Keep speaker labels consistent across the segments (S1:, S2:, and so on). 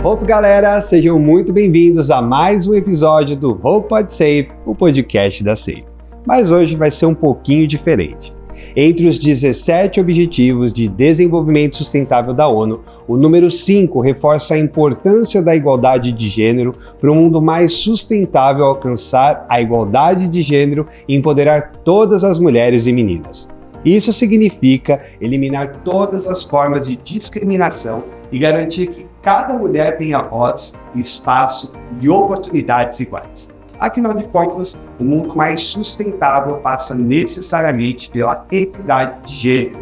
S1: Hope, galera, sejam muito bem-vindos a mais um episódio do Hope Pod Save, o podcast da Save. Mas hoje vai ser um pouquinho diferente. Entre os 17 Objetivos de Desenvolvimento Sustentável da ONU, o número 5 reforça a importância da igualdade de gênero para um mundo mais sustentável, alcançar a igualdade de gênero e empoderar todas as mulheres e meninas. Isso significa eliminar todas as formas de discriminação e garantir que cada mulher tenha voz, espaço e oportunidades iguais. Afinal de contas, um mundo mais sustentável passa necessariamente pela equidade de gênero.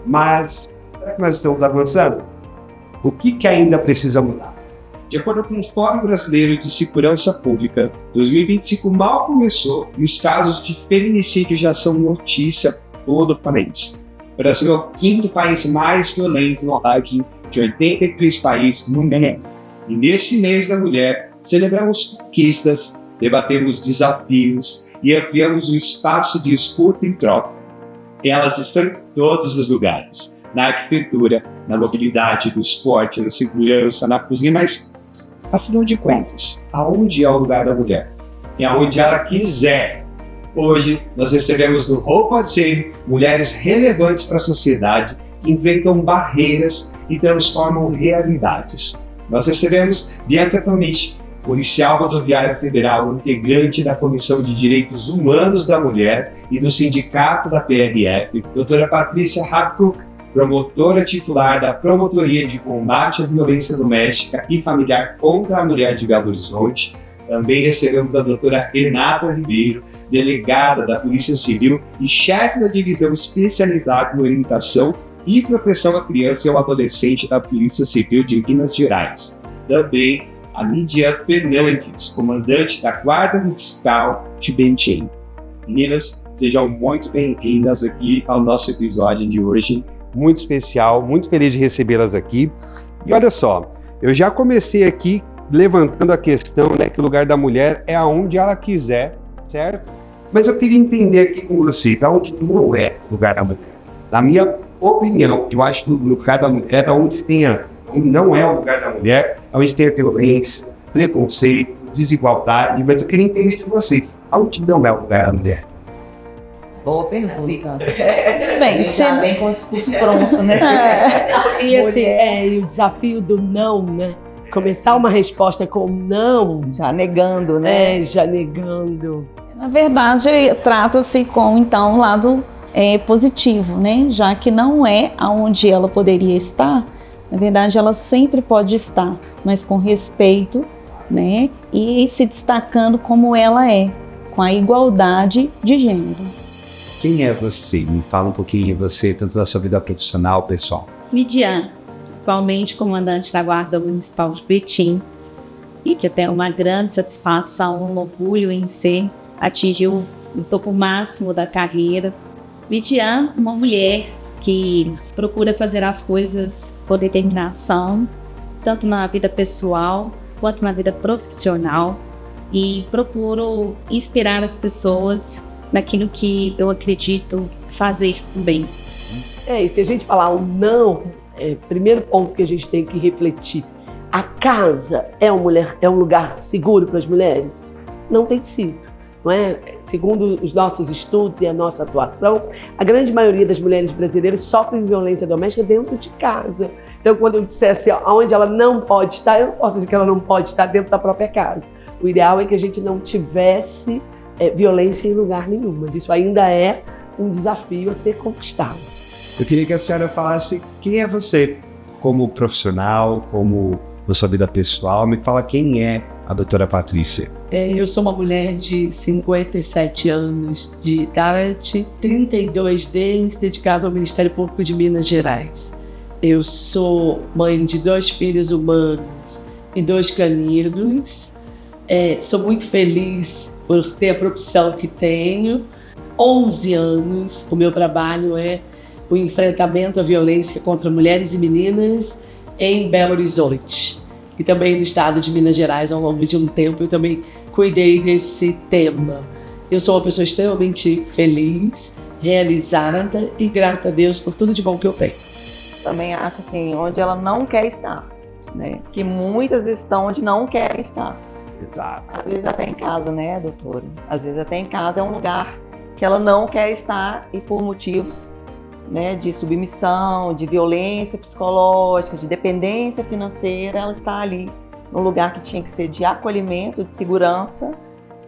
S1: Mas, será que nós estamos avançando? O que ainda precisa mudar? De acordo com o Fórum Brasileiro de Segurança Pública, 2025 mal começou e os casos de feminicídio já são notícia todo o país. O Brasil é o quinto país mais violento no ranking de 83 países no mundo. E nesse mês da mulher, celebramos conquistas, debatemos desafios e ampliamos o espaço de escuta e troca. Elas estão em todos os lugares, na arquitetura, na mobilidade, no esporte, na segurança, na cozinha, mas, afinal de contas, aonde é o lugar da mulher? É aonde ela quiser. Hoje, nós recebemos no Hope Pod Save mulheres relevantes para a sociedade que enfrentam barreiras e transformam realidades. Nós recebemos Bianca Tomich, policial rodoviária federal, integrante da Comissão de Direitos Humanos da Mulher e do Sindicato da PRF, doutora Patrícia Hackcock, promotora titular da Promotoria de Combate à Violência Doméstica e Familiar contra a Mulher de Belo Horizonte. Também recebemos a doutora Renata Ribeiro, delegada da Polícia Civil e chefe da divisão especializada em orientação e proteção à criança e ao adolescente da Polícia Civil de Minas Gerais. Também a Lídia Fernandes, comandante da Guarda Municipal de Bentim. Meninas, sejam muito bem-vindas aqui ao nosso episódio de hoje, muito especial, muito feliz de recebê-las aqui. E olha só, eu já comecei aqui levantando a questão, né, que o lugar da mulher é aonde ela quiser, certo? Mas eu queria entender aqui com você, aonde não é o lugar da mulher. Na minha opinião, eu acho que o lugar da mulher é onde não é o lugar da mulher, onde tem a violência, preconceito, desigualdade, mas eu queria entender de vocês, aonde não é o lugar da mulher?
S2: Boa pergunta.
S3: Bem,
S2: Tá bem com o discurso pronto, né?
S3: E assim, o desafio do não, né? Começar uma resposta com não,
S2: Já negando, né?
S3: já negando.
S2: Na verdade, trata-se com, então, um lado positivo, né? Já que não é aonde ela poderia estar, na verdade, ela sempre pode estar, mas com respeito, né? E se destacando como ela é, com a igualdade de gênero.
S1: Quem é você? Me fala um pouquinho de você, tanto da sua vida profissional, pessoal.
S4: Midian, atualmente comandante da Guarda Municipal de Betim, e que tem uma grande satisfação, um orgulho em ser, atingiu o topo máximo da carreira. Midian, uma mulher que procura fazer as coisas com determinação, tanto na vida pessoal quanto na vida profissional, e procuro inspirar as pessoas naquilo que eu acredito fazer bem.
S3: E se a gente falar um não, primeiro ponto que a gente tem que refletir, a casa é um lugar seguro para as mulheres? Não tem sido, não é? Segundo os nossos estudos e a nossa atuação, a grande maioria das mulheres brasileiras sofrem violência doméstica dentro de casa. Então, quando eu dissesse onde ela não pode estar, eu não posso dizer que ela não pode estar dentro da própria casa. O ideal é que a gente não tivesse violência em lugar nenhum, mas isso ainda é um desafio a ser conquistado.
S1: Eu queria que a senhora falasse quem é você, como profissional, como na sua vida pessoal. Me fala quem é a doutora Patrícia.
S5: Eu sou uma mulher de 57 anos de idade, 32 deles dedicados ao Ministério Público de Minas Gerais. Eu sou mãe de 2 filhos humanos e 2 canídeos. Sou muito feliz por ter a profissão que tenho. 11 anos, o meu trabalho é o enfrentamento à violência contra mulheres e meninas em Belo Horizonte. E também no estado de Minas Gerais, ao longo de um tempo, eu também cuidei desse tema. Eu sou uma pessoa extremamente feliz realizada e grata a Deus por tudo de bom que eu tenho.
S6: Também acho assim, onde ela não quer estar, né? Que muitas estão onde não querem estar.
S1: Exato.
S6: Às vezes até em casa, né, doutora? Às vezes até em casa é um lugar que ela não quer estar e por motivos, né, de submissão, de violência psicológica, de dependência financeira, ela está ali num lugar que tinha que ser de acolhimento, de segurança,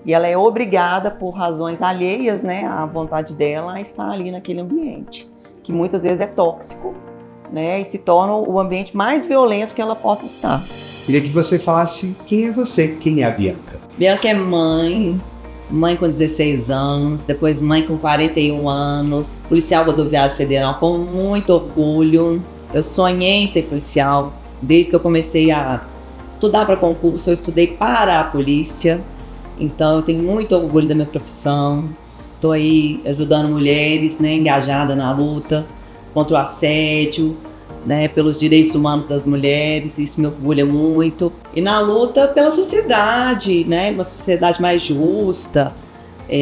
S6: e ela é obrigada por razões alheias, né, à vontade dela, a estar ali naquele ambiente, que muitas vezes é tóxico, né, e se torna o ambiente mais violento que ela possa estar.
S1: Queria que você falasse quem é você, quem é a Bianca.
S6: Bianca é mãe com 16 anos, depois mãe com 41 anos, policial rodoviário federal com muito orgulho. Eu sonhei em ser policial, desde que eu comecei a estudar para concurso, eu estudei para a polícia, então eu tenho muito orgulho da minha profissão. Estou aí ajudando mulheres, né, engajada na luta contra o assédio, né, pelos direitos humanos das mulheres, isso me orgulha muito. E na luta pela sociedade, né, uma sociedade mais justa,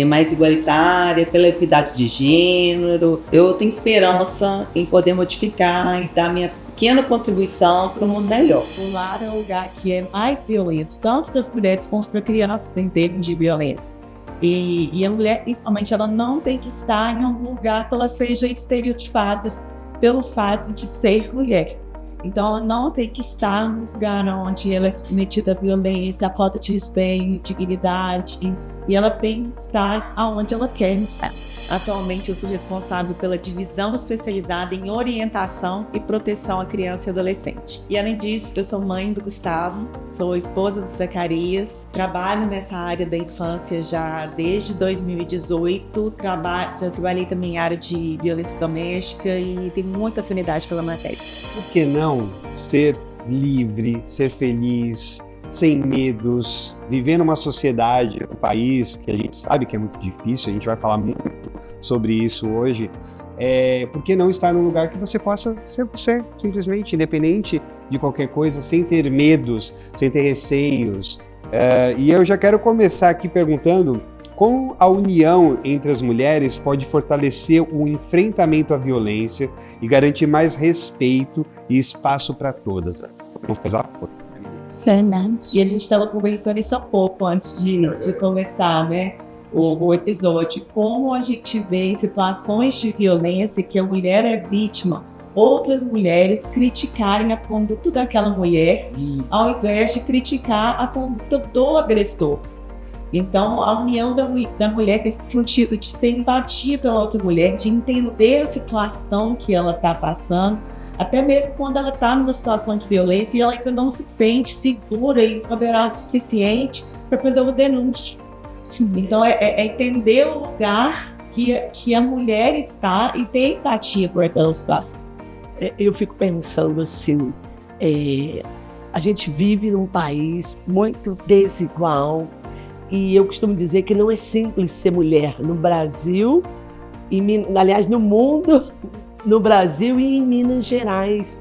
S6: mais igualitária, pela equidade de gênero. Eu tenho esperança em poder modificar e dar minha pequena contribuição para um mundo melhor.
S4: O lar é o lugar que é mais violento, tanto para as mulheres quanto para crianças em termos de violência. E a mulher, principalmente, ela não tem que estar em um lugar que ela seja estereotipada pelo fato de ser mulher. Então, ela não tem que estar no lugar onde ela é submetida à violência, à falta de respeito, dignidade, e ela tem que estar aonde ela quer estar. Atualmente, eu sou responsável pela divisão especializada em orientação e proteção à criança e adolescente. E, além disso, eu sou mãe do Gustavo, sou esposa do Zacarias, trabalho nessa área da infância já desde 2018, já trabalhei também em área de violência doméstica e tenho muita afinidade pela matéria.
S1: Por que não ser livre, ser feliz, sem medos, viver numa sociedade, um país que a gente sabe que é muito difícil, a gente vai falar muito sobre isso hoje, por que não estar num lugar que você possa ser você, simplesmente, independente de qualquer coisa, sem ter medos, sem ter receios. E eu já quero começar aqui perguntando como a união entre as mulheres pode fortalecer o enfrentamento à violência e garantir mais respeito e espaço para todas. Vamos fazer a foto.
S4: Verdade. E a gente estava conversando isso há pouco antes de começar, né, o episódio. Como a gente vê em situações de violência que a mulher é vítima, outras mulheres criticarem a conduta daquela mulher, ao invés de criticar a conduta do agressor. Então, a união da mulher nesse sentido de ter empatia pela outra mulher, de entender a situação que ela está passando, até mesmo quando ela está numa situação de violência e ela ainda não se sente segura e empoderada o suficiente para fazer uma denúncia. Então, é entender o lugar que a mulher está e ter empatia por aquela situação.
S3: Eu fico pensando assim, a gente vive num país muito desigual e eu costumo dizer que não é simples ser mulher no Brasil, aliás, no mundo, no Brasil e em Minas Gerais,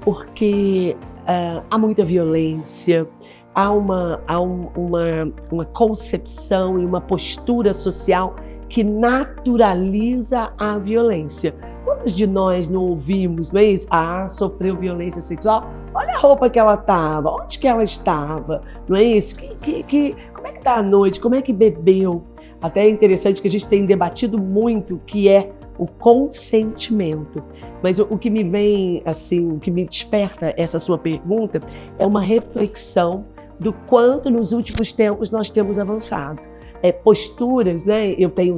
S3: porque há muita violência, há uma concepção e uma postura social que naturaliza a violência. Quantos de nós não ouvimos, não é isso? Sofreu violência sexual, olha a roupa que ela estava, onde que ela estava, não é isso? Como é que está a noite, como é que bebeu? Até é interessante que a gente tem debatido muito o que é o consentimento. Mas o que me vem, assim, o que me desperta essa sua pergunta é uma reflexão do quanto nos últimos tempos nós temos avançado. Posturas, né? Eu tenho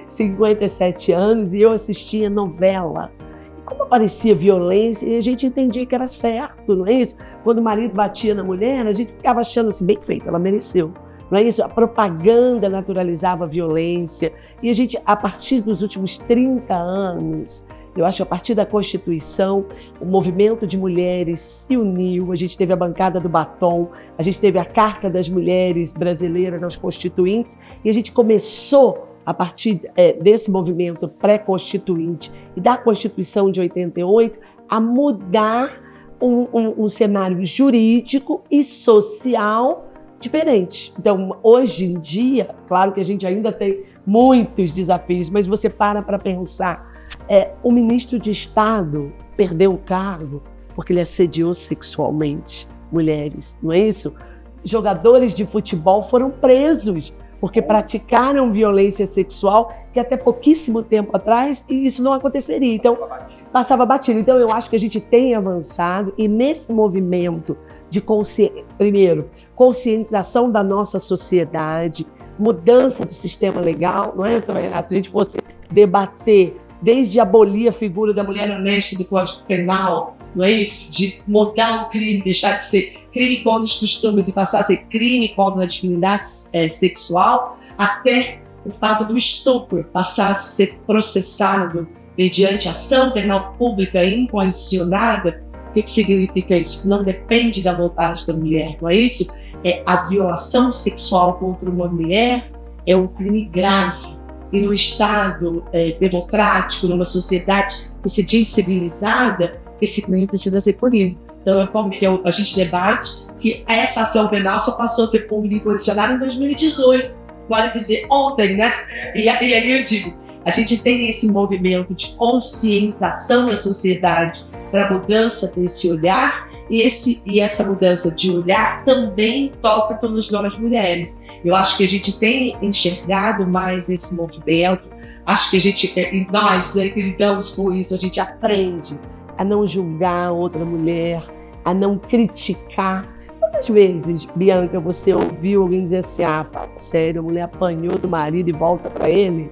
S3: 57 anos e eu assistia novela. E como aparecia violência, e a gente entendia que era certo, não é isso? Quando o marido batia na mulher, a gente ficava achando assim, bem feito, ela mereceu. Não é isso? A propaganda naturalizava a violência. E a gente, a partir dos últimos 30 anos, eu acho que a partir da Constituição, o movimento de mulheres se uniu, a gente teve a bancada do batom, a gente teve a Carta das Mulheres Brasileiras aos Constituintes, e a gente começou, a partir desse movimento pré-constituinte e da Constituição de 88, a mudar um cenário jurídico e social diferente. Então, hoje em dia, claro que a gente ainda tem muitos desafios, mas você para pensar, o ministro de Estado perdeu o cargo porque ele assediou sexualmente mulheres, não é isso? Jogadores de futebol foram presos porque praticaram violência sexual, que até pouquíssimo tempo atrás isso não aconteceria. Então, passava batido. Então, eu acho que a gente tem avançado e nesse movimento de primeiro, conscientização da nossa sociedade, mudança do sistema legal, não é, Renato? Se a gente fosse debater desde abolir a figura da mulher honesta do Código Penal, não é isso? De mudar o crime, deixar de ser crime contra os costumes e passar a ser crime contra a dignidade sexual, até o fato do estupro passar a ser processado mediante ação penal pública incondicionada. O que significa isso? Não depende da vontade da mulher, não é isso? A violação sexual contra uma mulher é um crime grave. E no Estado democrático, numa sociedade que se diz civilizada, esse crime precisa ser punido. Então, é como que a gente debate que essa ação penal só passou a ser pública e condicionada em 2018. Vale dizer, ontem, né? E aí eu digo, a gente tem esse movimento de conscientização da sociedade para a mudança desse olhar, e essa mudança de olhar também toca todas nós mulheres. Eu acho que a gente tem enxergado mais esse movimento, acho que a gente, nós, né, que lidamos com isso, a gente aprende a não julgar outra mulher, a não criticar. Quantas vezes, Bianca, você ouviu alguém dizer assim, fala sério, a mulher apanhou do marido e volta para ele?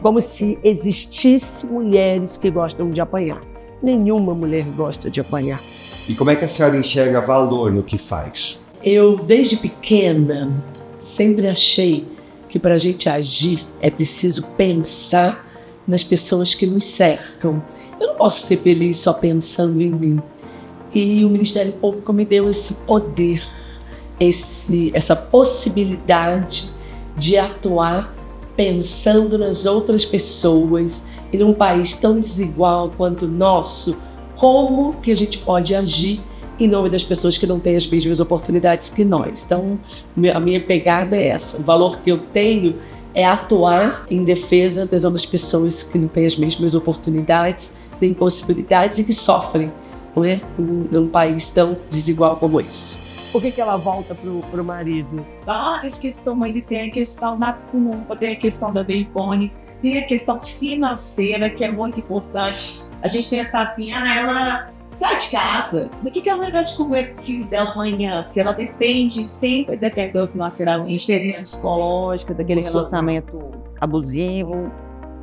S3: Como se existisse mulheres que gostam de apanhar. Nenhuma mulher gosta de apanhar.
S1: E como é que a senhora enxerga valor no que faz?
S5: Eu, desde pequena, sempre achei que para a gente agir é preciso pensar nas pessoas que nos cercam. Eu não posso ser feliz só pensando em mim. E o Ministério Público me deu esse poder, essa possibilidade de atuar pensando nas outras pessoas. E num país tão desigual quanto o nosso, como que a gente pode agir em nome das pessoas que não têm as mesmas oportunidades que nós? Então, a minha pegada é essa. O valor que eu tenho é atuar em defesa das outras pessoas que não têm as mesmas oportunidades, têm possibilidades e que sofrem, não é? Num país tão desigual como esse.
S3: Por que ela volta pro marido?
S4: Várias questões, e tem a questão da culpa, tem a questão da vergonha, tem a questão financeira, que é muito importante. A gente pensa assim, ela sai de casa, do que ela vai de comer com o filho dela amanhã? Se ela depende, sempre depende financeiramente.
S6: Experiência psicológica, daquele relacionamento abusivo,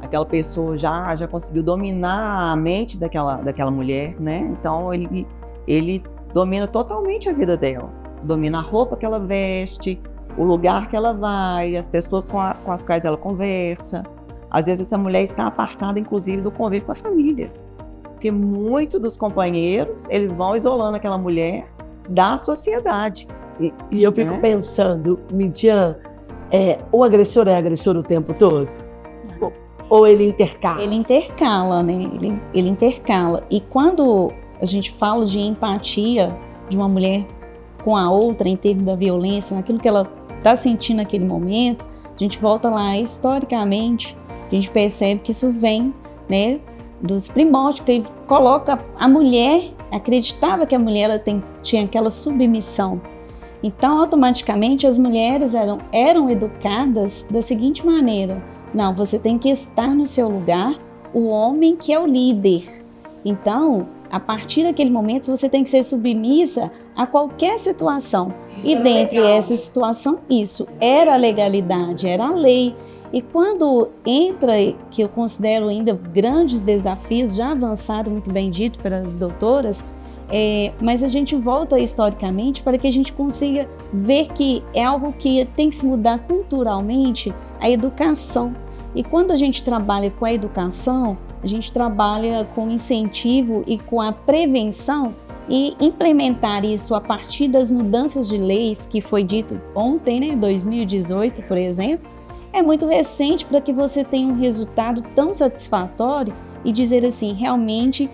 S6: aquela pessoa já conseguiu dominar a mente daquela mulher, né? Então ele domina totalmente a vida dela, domina a roupa que ela veste, o lugar que ela vai, as pessoas com as quais ela conversa. Às vezes essa mulher está apartada, inclusive, do convívio com a família. Porque muitos dos companheiros, eles vão isolando aquela mulher da sociedade.
S3: E eu fico pensando, Midian, o agressor é agressor o tempo todo? Ou ele intercala?
S2: Ele intercala, né? Ele intercala. E quando a gente fala de empatia de uma mulher com a outra, em termos da violência, naquilo que ela está sentindo naquele momento, a gente volta lá historicamente, a gente percebe que isso vem, né, dos primórdios, que ele coloca a mulher, acreditava que a mulher ela tinha aquela submissão. Então, automaticamente, as mulheres eram educadas da seguinte maneira: não, você tem que estar no seu lugar, o homem que é o líder. Então, a partir daquele momento, você tem que ser submissa a qualquer situação. Isso e dentre essa situação, isso era a legalidade, era a lei. E quando entra, que eu considero ainda grandes desafios, já avançado, muito bem dito pelas doutoras, mas a gente volta historicamente para que a gente consiga ver que é algo que tem que se mudar culturalmente, a educação. E quando a gente trabalha com a educação, a gente trabalha com incentivo e com a prevenção, e implementar isso a partir das mudanças de leis, que foi dito ontem, né, 2018, por exemplo, é muito recente para que você tenha um resultado tão satisfatório e dizer assim, realmente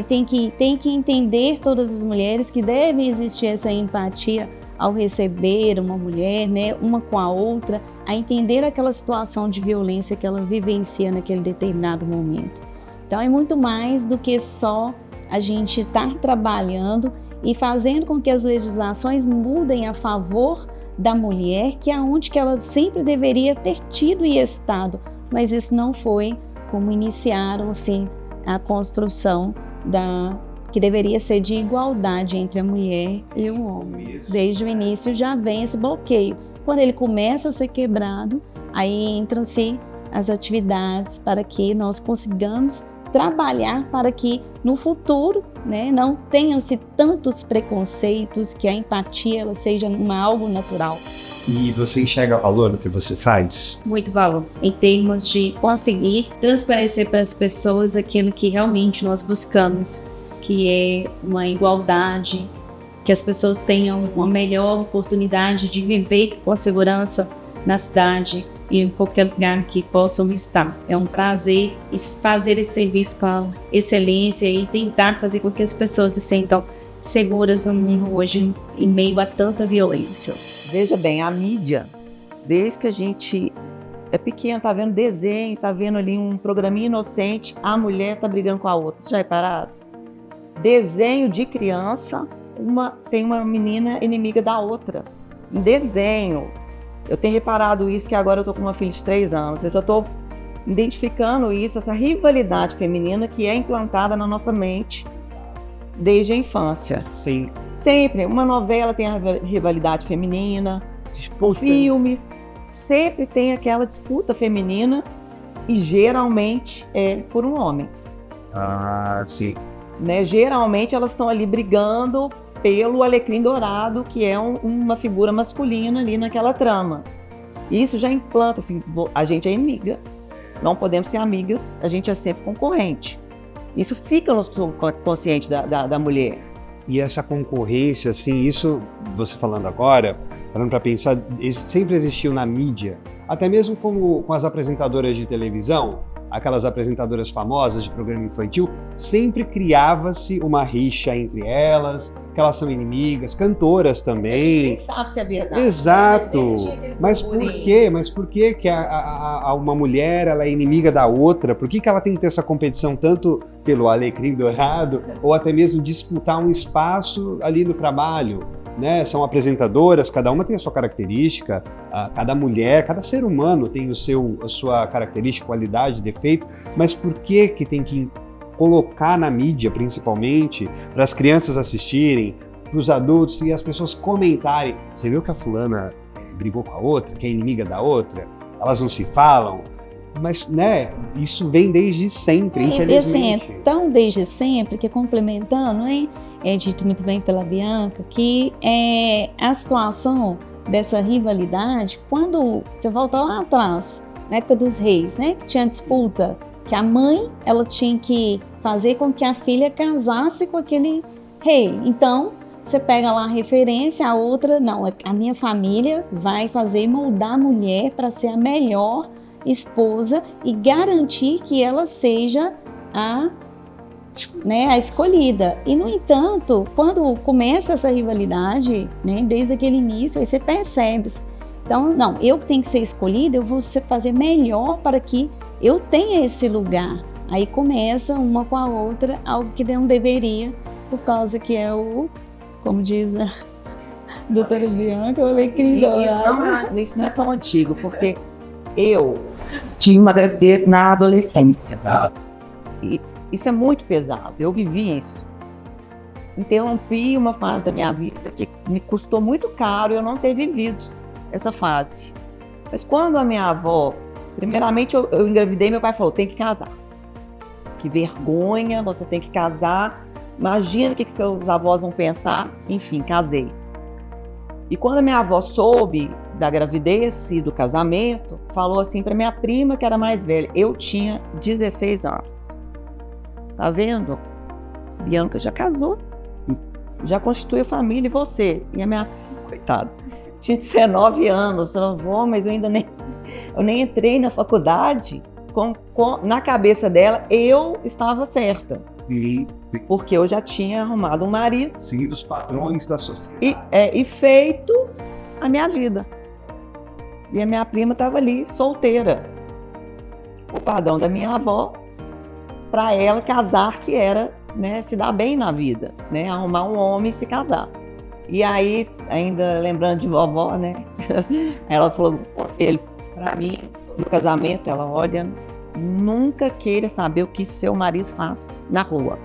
S2: tem que entender todas as mulheres que deve existir essa empatia ao receber uma mulher, né, uma com a outra, a entender aquela situação de violência que ela vivencia naquele determinado momento. Então é muito mais do que só a gente estar trabalhando e fazendo com que as legislações mudem a favor da mulher, que é onde que ela sempre deveria ter tido e estado, mas isso não foi como iniciaram assim a construção que deveria ser de igualdade entre a mulher e o homem. Desde o início já vem esse bloqueio. Quando ele começa a ser quebrado, aí entram-se as atividades para que nós consigamos trabalhar para que no futuro, né, não tenham-se tantos preconceitos, que a empatia ela seja algo natural.
S1: E você enxerga valor no que você faz?
S4: Muito valor, em termos de conseguir transparecer para as pessoas aquilo que realmente nós buscamos, que é uma igualdade, que as pessoas tenham uma melhor oportunidade de viver com segurança na cidade e em qualquer lugar que possam estar. É um prazer fazer esse serviço com excelência e tentar fazer com que as pessoas se sintam seguras no mundo hoje, em meio a tanta violência.
S6: Veja bem, a mídia, desde que a gente é pequeno, tá vendo desenho, tá vendo ali um programinha inocente, a mulher tá brigando com a outra. Você já reparado? Desenho de criança, tem uma menina inimiga da outra. Em desenho. Eu tenho reparado isso, que agora eu tô com uma filha de 3 anos. Eu já tô identificando isso, essa rivalidade feminina que é implantada na nossa mente desde a infância.
S1: Sim.
S6: Sempre, uma novela tem a rivalidade feminina, filmes, sempre tem aquela disputa feminina e geralmente é por um homem.
S1: Ah, sim.
S6: Né? Geralmente elas estão ali brigando pelo alecrim dourado, que é uma figura masculina ali naquela trama. Isso já implanta, assim, a gente é inimiga, não podemos ser amigas, a gente é sempre concorrente. Isso fica no subconsciente da mulher.
S1: E essa concorrência, assim, isso, você falando agora, parando para pensar, sempre existiu na mídia, até mesmo com as apresentadoras de televisão, aquelas apresentadoras famosas de programa infantil, sempre criava-se uma rixa entre elas, que elas são inimigas, cantoras também.
S6: Quem sabe se é verdade.
S1: Exato. Mas por quê? Mas por que uma mulher ela é inimiga da outra? Por que ela tem que ter essa competição tanto pelo alecrim dourado ou até mesmo disputar um espaço ali no trabalho? Né? São apresentadoras, cada uma tem a sua característica, cada mulher, cada ser humano tem a sua característica, qualidade, defeito, mas por que tem que colocar na mídia, principalmente, para as crianças assistirem, para os adultos e as pessoas comentarem, você viu que a fulana brigou com a outra, que é inimiga da outra, elas não se falam, mas, né, isso vem desde sempre, infelizmente.
S2: Assim, tão desde sempre, que complementando, né, é dito muito bem pela Bianca, que a situação dessa rivalidade, quando você volta lá atrás, na época dos reis, né, que tinha disputa, que a mãe, ela tinha que fazer com que a filha casasse com aquele rei. Então, você pega lá a referência, a outra, não, a minha família vai fazer moldar a mulher para ser a melhor esposa e garantir que ela seja a escolhida. E, no entanto, quando começa essa rivalidade, né, desde aquele início, aí você percebe. Então, não, eu tenho que ser escolhida, eu vou fazer melhor para que eu tenha esse lugar. Aí começa uma com a outra, algo que não deveria, por causa que é como diz a doutora Bianca, o alecrim dourado.
S6: Isso não é tão antigo, porque eu tinha uma gravidez na adolescência. E isso é muito pesado, eu vivi isso. Interrompi uma fase da minha vida que me custou muito caro eu não ter vivido essa fase. Mas quando a minha avó, primeiramente eu engravidei, meu pai falou, tem que casar. Que vergonha, você tem que casar. Imagina o que seus avós vão pensar. Enfim, casei. E quando a minha avó soube da gravidez e do casamento, falou assim para minha prima, que era mais velha. Eu tinha 16 anos. Tá vendo? Bianca já casou, já constituiu família, e você? E a minha coitada, tinha 19 anos. Eu falei, mas eu ainda nem entrei na faculdade. na cabeça dela, eu estava certa.
S1: E
S6: Porque eu já tinha arrumado um marido
S1: seguir os padrões da sociedade.
S6: e feito a minha vida. E a minha prima estava ali, solteira. O padrão da minha avó, para ela casar, que era, né, se dar bem na vida, né, arrumar um homem e se casar. E aí, ainda lembrando de vovó, né, ela falou, conselho para mim, no casamento, ela olha, nunca queira saber o que seu marido faz na rua.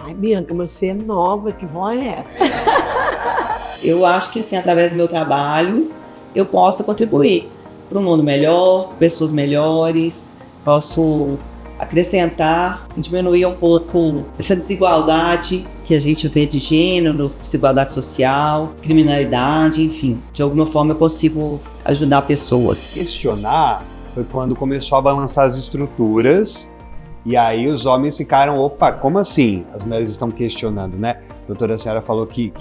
S3: Ai, Bianca, mas você é nova, que vó é essa?
S6: Eu acho que, assim, através do meu trabalho, eu posso contribuir para um mundo melhor, pessoas melhores, posso acrescentar, diminuir um pouco essa desigualdade que a gente vê de gênero, desigualdade social, criminalidade, enfim. De alguma forma eu consigo ajudar pessoas.
S1: Questionar foi quando começou a balançar as estruturas e aí os homens ficaram, opa, como assim? As mulheres estão questionando, né? A doutora Ciara falou que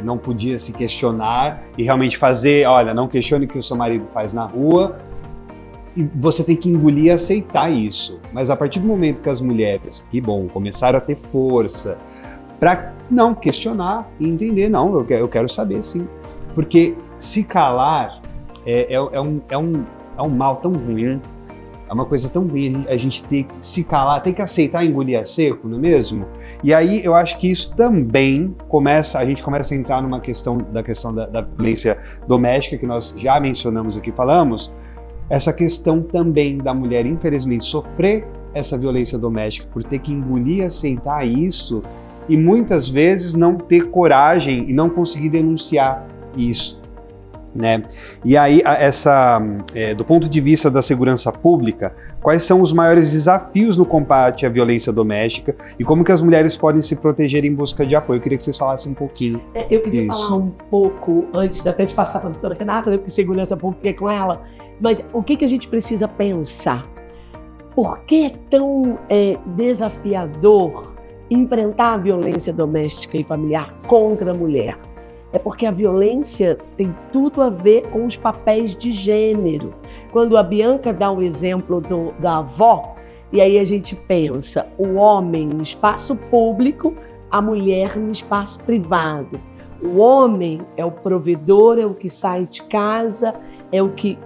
S1: não podia se questionar e realmente fazer, olha, não questione o que o seu marido faz na rua, e você tem que engolir e aceitar isso. Mas a partir do momento que as mulheres, que bom, começaram a ter força para não questionar e entender, não, eu quero saber sim. Porque se calar é um mal tão ruim, é uma coisa tão ruim a gente ter que se calar, tem que aceitar e engolir a seco, não é mesmo? E aí eu acho que isso também a gente começa a entrar numa questão da violência doméstica, que nós já mencionamos aqui, falamos, essa questão também da mulher, infelizmente, sofrer essa violência doméstica por ter que engolir e aceitar isso e muitas vezes não ter coragem e não conseguir denunciar isso, né? E aí, do ponto de vista da segurança pública, quais são os maiores desafios no combate à violência doméstica e como que as mulheres podem se proteger em busca de apoio? Eu queria que vocês falassem um pouquinho.
S3: Eu queria
S1: Isso.
S3: falar um pouco, antes até de passar para a doutora Renata, né, porque segurança pública é com ela, mas o que a gente precisa pensar? Por que é tão desafiador enfrentar a violência doméstica e familiar contra a mulher? É porque a violência tem tudo a ver com os papéis de gênero. Quando a Bianca dá o exemplo da avó, e aí a gente pensa, o homem no espaço público, a mulher no espaço privado. O homem é o provedor, é o que sai de casa, é o que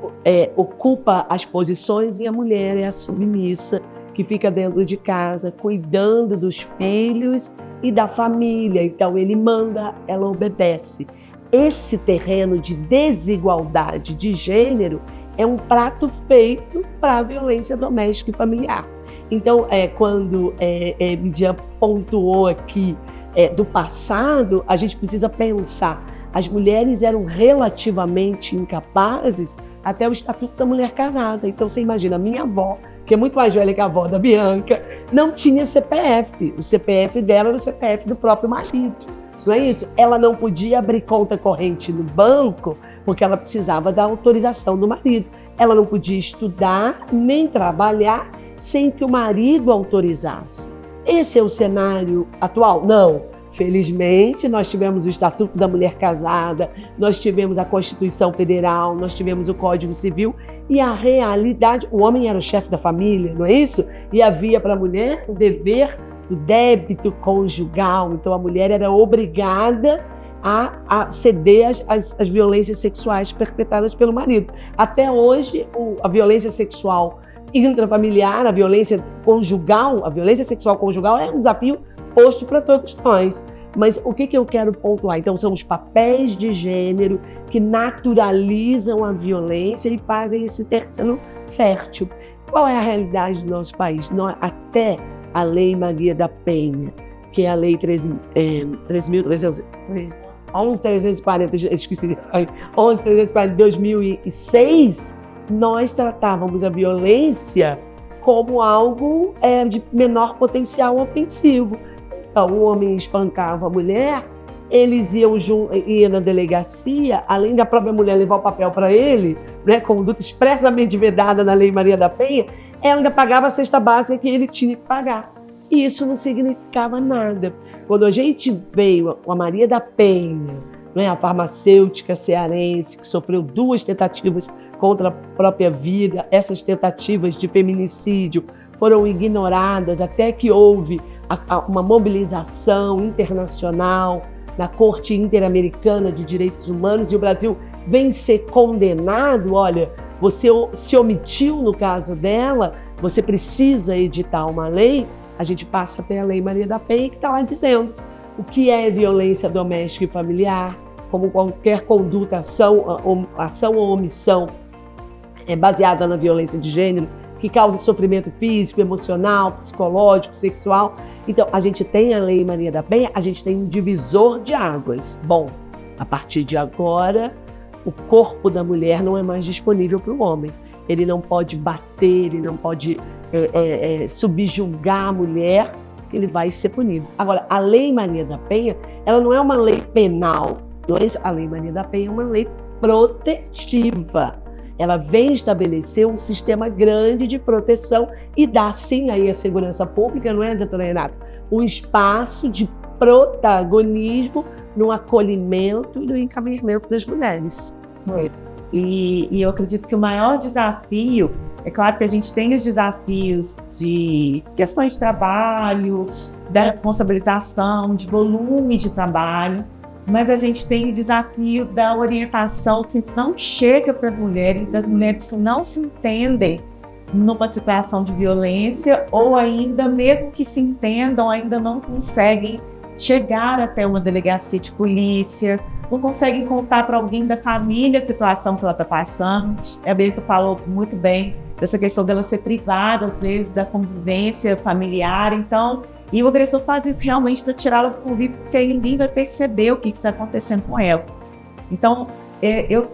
S3: ocupa as posições, e a mulher é a submissa, que fica dentro de casa, cuidando dos filhos e da família. Então ele manda, ela obedece. Esse terreno de desigualdade de gênero é um prato feito para a violência doméstica e familiar. Então, quando Midian pontuou aqui do passado, a gente precisa pensar, as mulheres eram relativamente incapazes até o Estatuto da Mulher Casada. Então você imagina, a minha avó, que é muito mais velha que a avó da Bianca, não tinha CPF. O CPF dela era o CPF do próprio marido. Não é isso? Ela não podia abrir conta corrente no banco porque ela precisava da autorização do marido. Ela não podia estudar nem trabalhar sem que o marido autorizasse. Esse é o cenário atual? Não. Felizmente, nós tivemos o Estatuto da Mulher Casada, nós tivemos a Constituição Federal, nós tivemos o Código Civil e a realidade, o homem era o chefe da família, não é isso? E havia para a mulher o dever do débito conjugal, então a mulher era obrigada a ceder às violências sexuais perpetradas pelo marido. Até hoje, a violência sexual intrafamiliar, a violência sexual conjugal é um desafio posto para todos nós. Mas o que eu quero pontuar? Então, são os papéis de gênero que naturalizam a violência e fazem esse terreno fértil. Qual é a realidade do nosso país? Até a Lei Maria da Penha, que é a Lei 11.340 de 2006, nós tratávamos a violência como algo de menor potencial ofensivo. Então, o homem espancava a mulher, eles iam na delegacia, além da própria mulher levar o papel para ele, né, conduta expressamente vedada na Lei Maria da Penha, ela ainda pagava a cesta básica que ele tinha que pagar. E isso não significava nada. Quando a gente veio com a Maria da Penha, né, a farmacêutica cearense, que sofreu 2 tentativas contra a própria vida, essas tentativas de feminicídio foram ignoradas até que houve uma mobilização internacional na Corte Interamericana de Direitos Humanos, e o Brasil vem ser condenado. Olha, você se omitiu no caso dela, você precisa editar uma lei. A gente passa pela Lei Maria da Penha, que está lá dizendo o que é violência doméstica e familiar, como qualquer conduta, ação ou omissão baseada na violência de gênero, que causa sofrimento físico, emocional, psicológico, sexual. Então, a gente tem a Lei Maria da Penha, a gente tem um divisor de águas. Bom, a partir de agora, o corpo da mulher não é mais disponível para o homem. Ele não pode bater, ele não pode subjugar a mulher, ele vai ser punido. Agora, a Lei Maria da Penha, ela não é uma lei penal. A Lei Maria da Penha é uma lei protetiva. Ela vem estabelecer um sistema grande de proteção e dá, sim, aí a segurança pública, não é, doutora Renata? Um espaço de protagonismo no acolhimento e no encaminhamento das mulheres.
S4: E eu acredito que o maior desafio, é claro que a gente tem os desafios de questões de trabalho, da responsabilização, de volume de trabalho, mas a gente tem o desafio da orientação que não chega para as mulheres, das mulheres que não se entendem numa situação de violência, ou ainda, mesmo que se entendam, ainda não conseguem chegar até uma delegacia de polícia, não conseguem contar para alguém da família a situação que ela está passando. A Beta falou muito bem dessa questão dela ser privada, às vezes, da convivência familiar. Então, e o agressor faz isso realmente para tirá-la do convívio, porque aí ninguém vai perceber o que está acontecendo com ela. Então,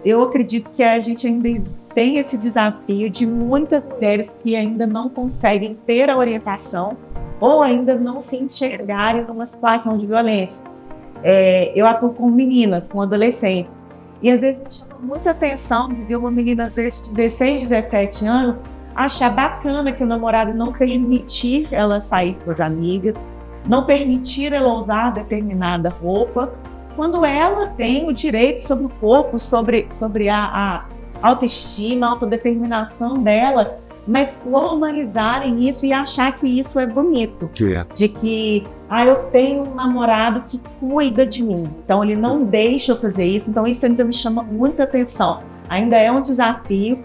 S4: eu acredito que a gente ainda tem esse desafio de muitas mulheres que ainda não conseguem ter a orientação ou ainda não se enxergarem numa situação de violência. Eu atuo com meninas, com adolescentes, e às vezes chama muita atenção de ver uma menina, às vezes, de 16, 17 anos, achar bacana que o namorado não permitir ela sair com as amigas, não permitir ela usar determinada roupa, quando ela tem o direito sobre o corpo, sobre a autoestima, a autodeterminação dela, mas normalizarem isso e achar que isso é bonito. De que, eu tenho um namorado que cuida de mim, então ele não deixa eu fazer isso, então isso ainda me chama muita atenção. Ainda é um desafio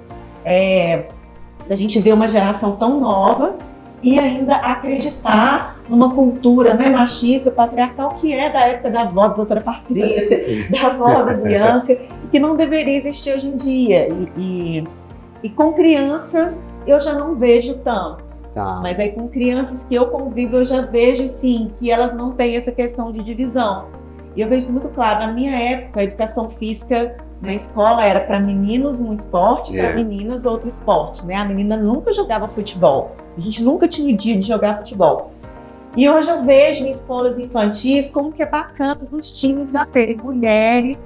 S4: a gente ver uma geração tão nova e ainda acreditar numa cultura, né, machista, patriarcal, que é da época da avó da doutora Patrícia, da avó da Bianca, que não deveria existir hoje em dia. E com crianças eu já não vejo tanto.
S1: Tá.
S4: Mas aí com crianças que eu convivo eu já vejo, sim, que elas não têm essa questão de divisão. E eu vejo muito claro, na minha época, a educação física na escola era para meninos um esporte, para meninas outro esporte, né? A menina nunca jogava futebol, a gente nunca tinha dia de jogar futebol. E hoje eu vejo em escolas infantis como que é bacana os times já terem mulheres,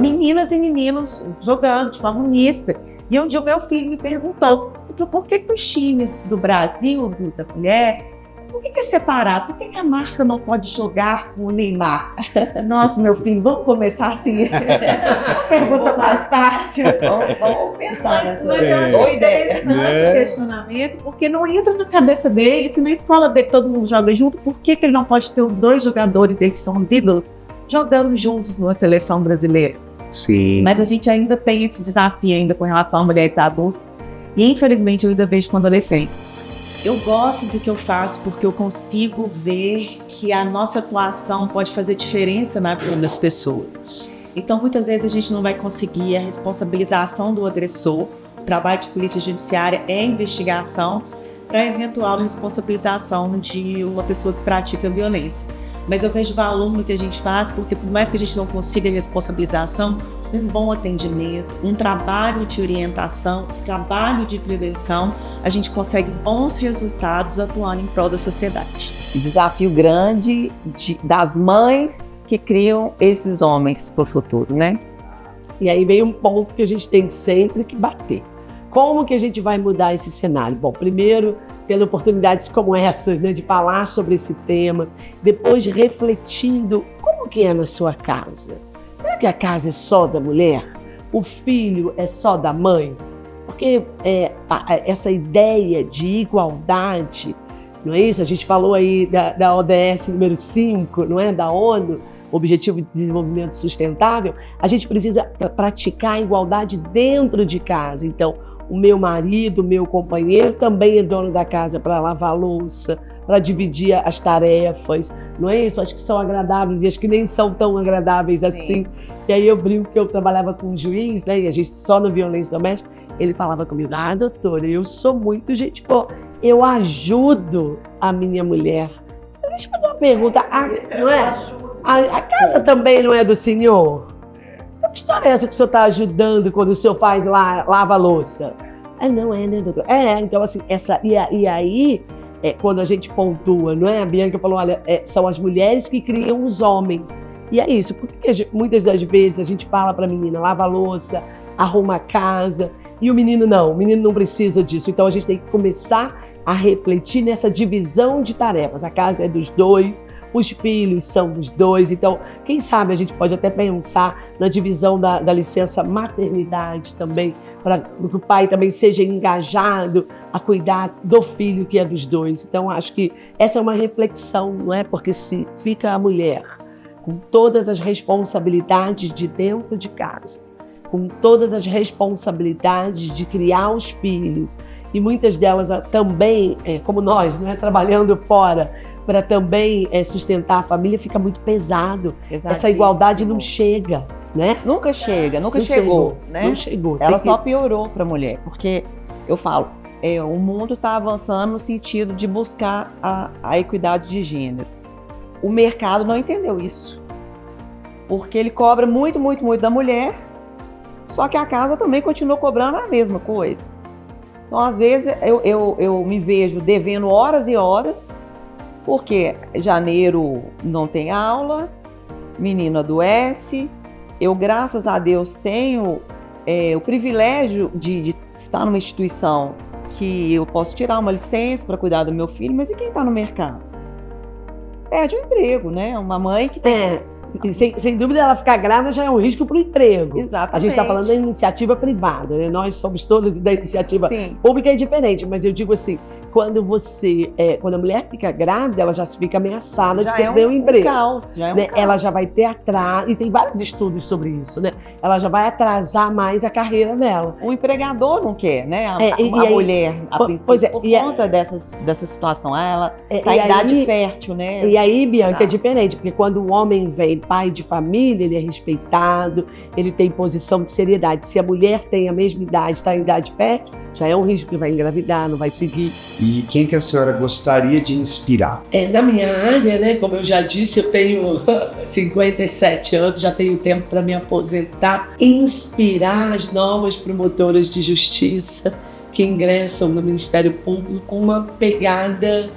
S4: meninas e meninos jogando de forma mista. E um dia o meu filho me perguntou, por que os times do Brasil, da mulher, por que é separado? Por que a marca não pode jogar com o Neymar? Nossa, meu filho, vamos começar assim. Pergunta mais fácil.
S6: Vamos pensar nessa
S4: boa ideia. Esse questionamento, porque não entra na cabeça dele, se na escola dele todo mundo joga junto, por que ele não pode ter os dois jogadores que são ídolos jogando juntos numa seleção brasileira?
S1: Sim.
S4: Mas a gente ainda tem esse desafio ainda com relação a mulheres adultas e infelizmente eu ainda vejo com adolescentes. Eu gosto do que eu faço porque eu consigo ver que a nossa atuação pode fazer diferença na vida das pessoas. Então, muitas vezes a gente não vai conseguir a responsabilização do agressor. O trabalho de polícia judiciária é investigação para eventual responsabilização de uma pessoa que pratica violência. Mas eu vejo valor no que a gente faz, porque por mais que a gente não consiga responsabilização, um bom atendimento, um trabalho de orientação, um trabalho de prevenção, a gente consegue bons resultados atuando em prol da sociedade.
S6: Desafio grande das mães que criam esses homens para o futuro, né?
S3: E aí vem um ponto que a gente tem sempre que bater. Como que a gente vai mudar esse cenário? Bom, primeiro, tendo oportunidades como essas, né, de falar sobre esse tema, depois refletindo como que é na sua casa. Será que a casa é só da mulher? o filho é só da mãe? Porque essa ideia de igualdade, não é isso? A gente falou aí da ODS número 5, não é? Da ONU, Objetivo de Desenvolvimento Sustentável. A gente precisa praticar a igualdade dentro de casa. Então, o meu marido, o meu companheiro também é dono da casa para lavar a louça, para dividir as tarefas, não é isso? Acho que são agradáveis e acho que nem são tão agradáveis assim. E aí eu brinco que eu trabalhava com um juiz, né? E a gente só na violência doméstica, ele falava comigo: doutora, eu sou muito gente boa, eu ajudo a minha mulher. Deixa eu fazer uma pergunta, não é? A casa também não é do senhor? Que história é essa que o senhor está ajudando quando o senhor lava a louça? Não é, né, doutor? Então assim, e aí, quando a gente pontua, não é? A Bianca falou, olha, são as mulheres que criam os homens. E é isso, porque muitas das vezes a gente fala para a menina, lava a louça, arruma a casa, e o menino não precisa disso. Então a gente tem que começar a refletir nessa divisão de tarefas. A casa é dos dois, os filhos são dos dois. Então, quem sabe a gente pode até pensar na divisão da licença maternidade também, para que o pai também seja engajado a cuidar do filho que é dos dois. Então, acho que essa é uma reflexão, não é? Porque se fica a mulher com todas as responsabilidades de dentro de casa, com todas as responsabilidades de criar os filhos, e muitas delas também, como nós, não é? Trabalhando fora, para também sustentar a família, fica muito pesado. Essa igualdade não chega, né?
S6: Nunca chega, nunca chegou, né?
S3: Não chegou.
S6: Ela só piorou para a mulher, porque eu falo, o mundo está avançando no sentido de buscar a equidade de gênero. O mercado não entendeu isso, porque ele cobra muito, muito, muito da mulher, só que a casa também continua cobrando a mesma coisa. Então, às vezes, eu me vejo devendo horas e horas, porque janeiro não tem aula, menino adoece. Eu, graças a Deus, tenho o privilégio de estar numa instituição que eu posso tirar uma licença para cuidar do meu filho, mas e quem está no mercado? Perde o emprego, né? Uma mãe que tem...
S3: Sem dúvida, ela ficar grávida já é um risco para o emprego.
S6: Exatamente.
S3: A gente está falando da iniciativa privada, né? Nós somos todos da iniciativa pública, é diferente, mas eu digo assim, quando a mulher fica grávida, ela já fica ameaçada de perder o emprego.
S6: Caos, já é um
S3: né?
S6: caos.
S3: Ela já vai ter atraso, e tem vários estudos sobre isso, né? Ela já vai atrasar mais a carreira dela.
S6: O empregador não quer, né? A
S3: aí,
S6: mulher, a princípio, por conta dessa situação. Ela está em idade fértil, né?
S3: E aí, Bianca, é diferente, porque quando o homem vem pai de família, ele é respeitado, ele tem posição de seriedade. Se a mulher tem a mesma idade, está em idade fértil, já é um risco que vai engravidar, não vai seguir.
S1: E quem que a senhora gostaria de inspirar?
S5: Na minha área, né, como eu já disse, eu tenho 57 anos, já tenho tempo para me aposentar. Inspirar as novas promotoras de justiça que ingressam no Ministério Público com uma pegada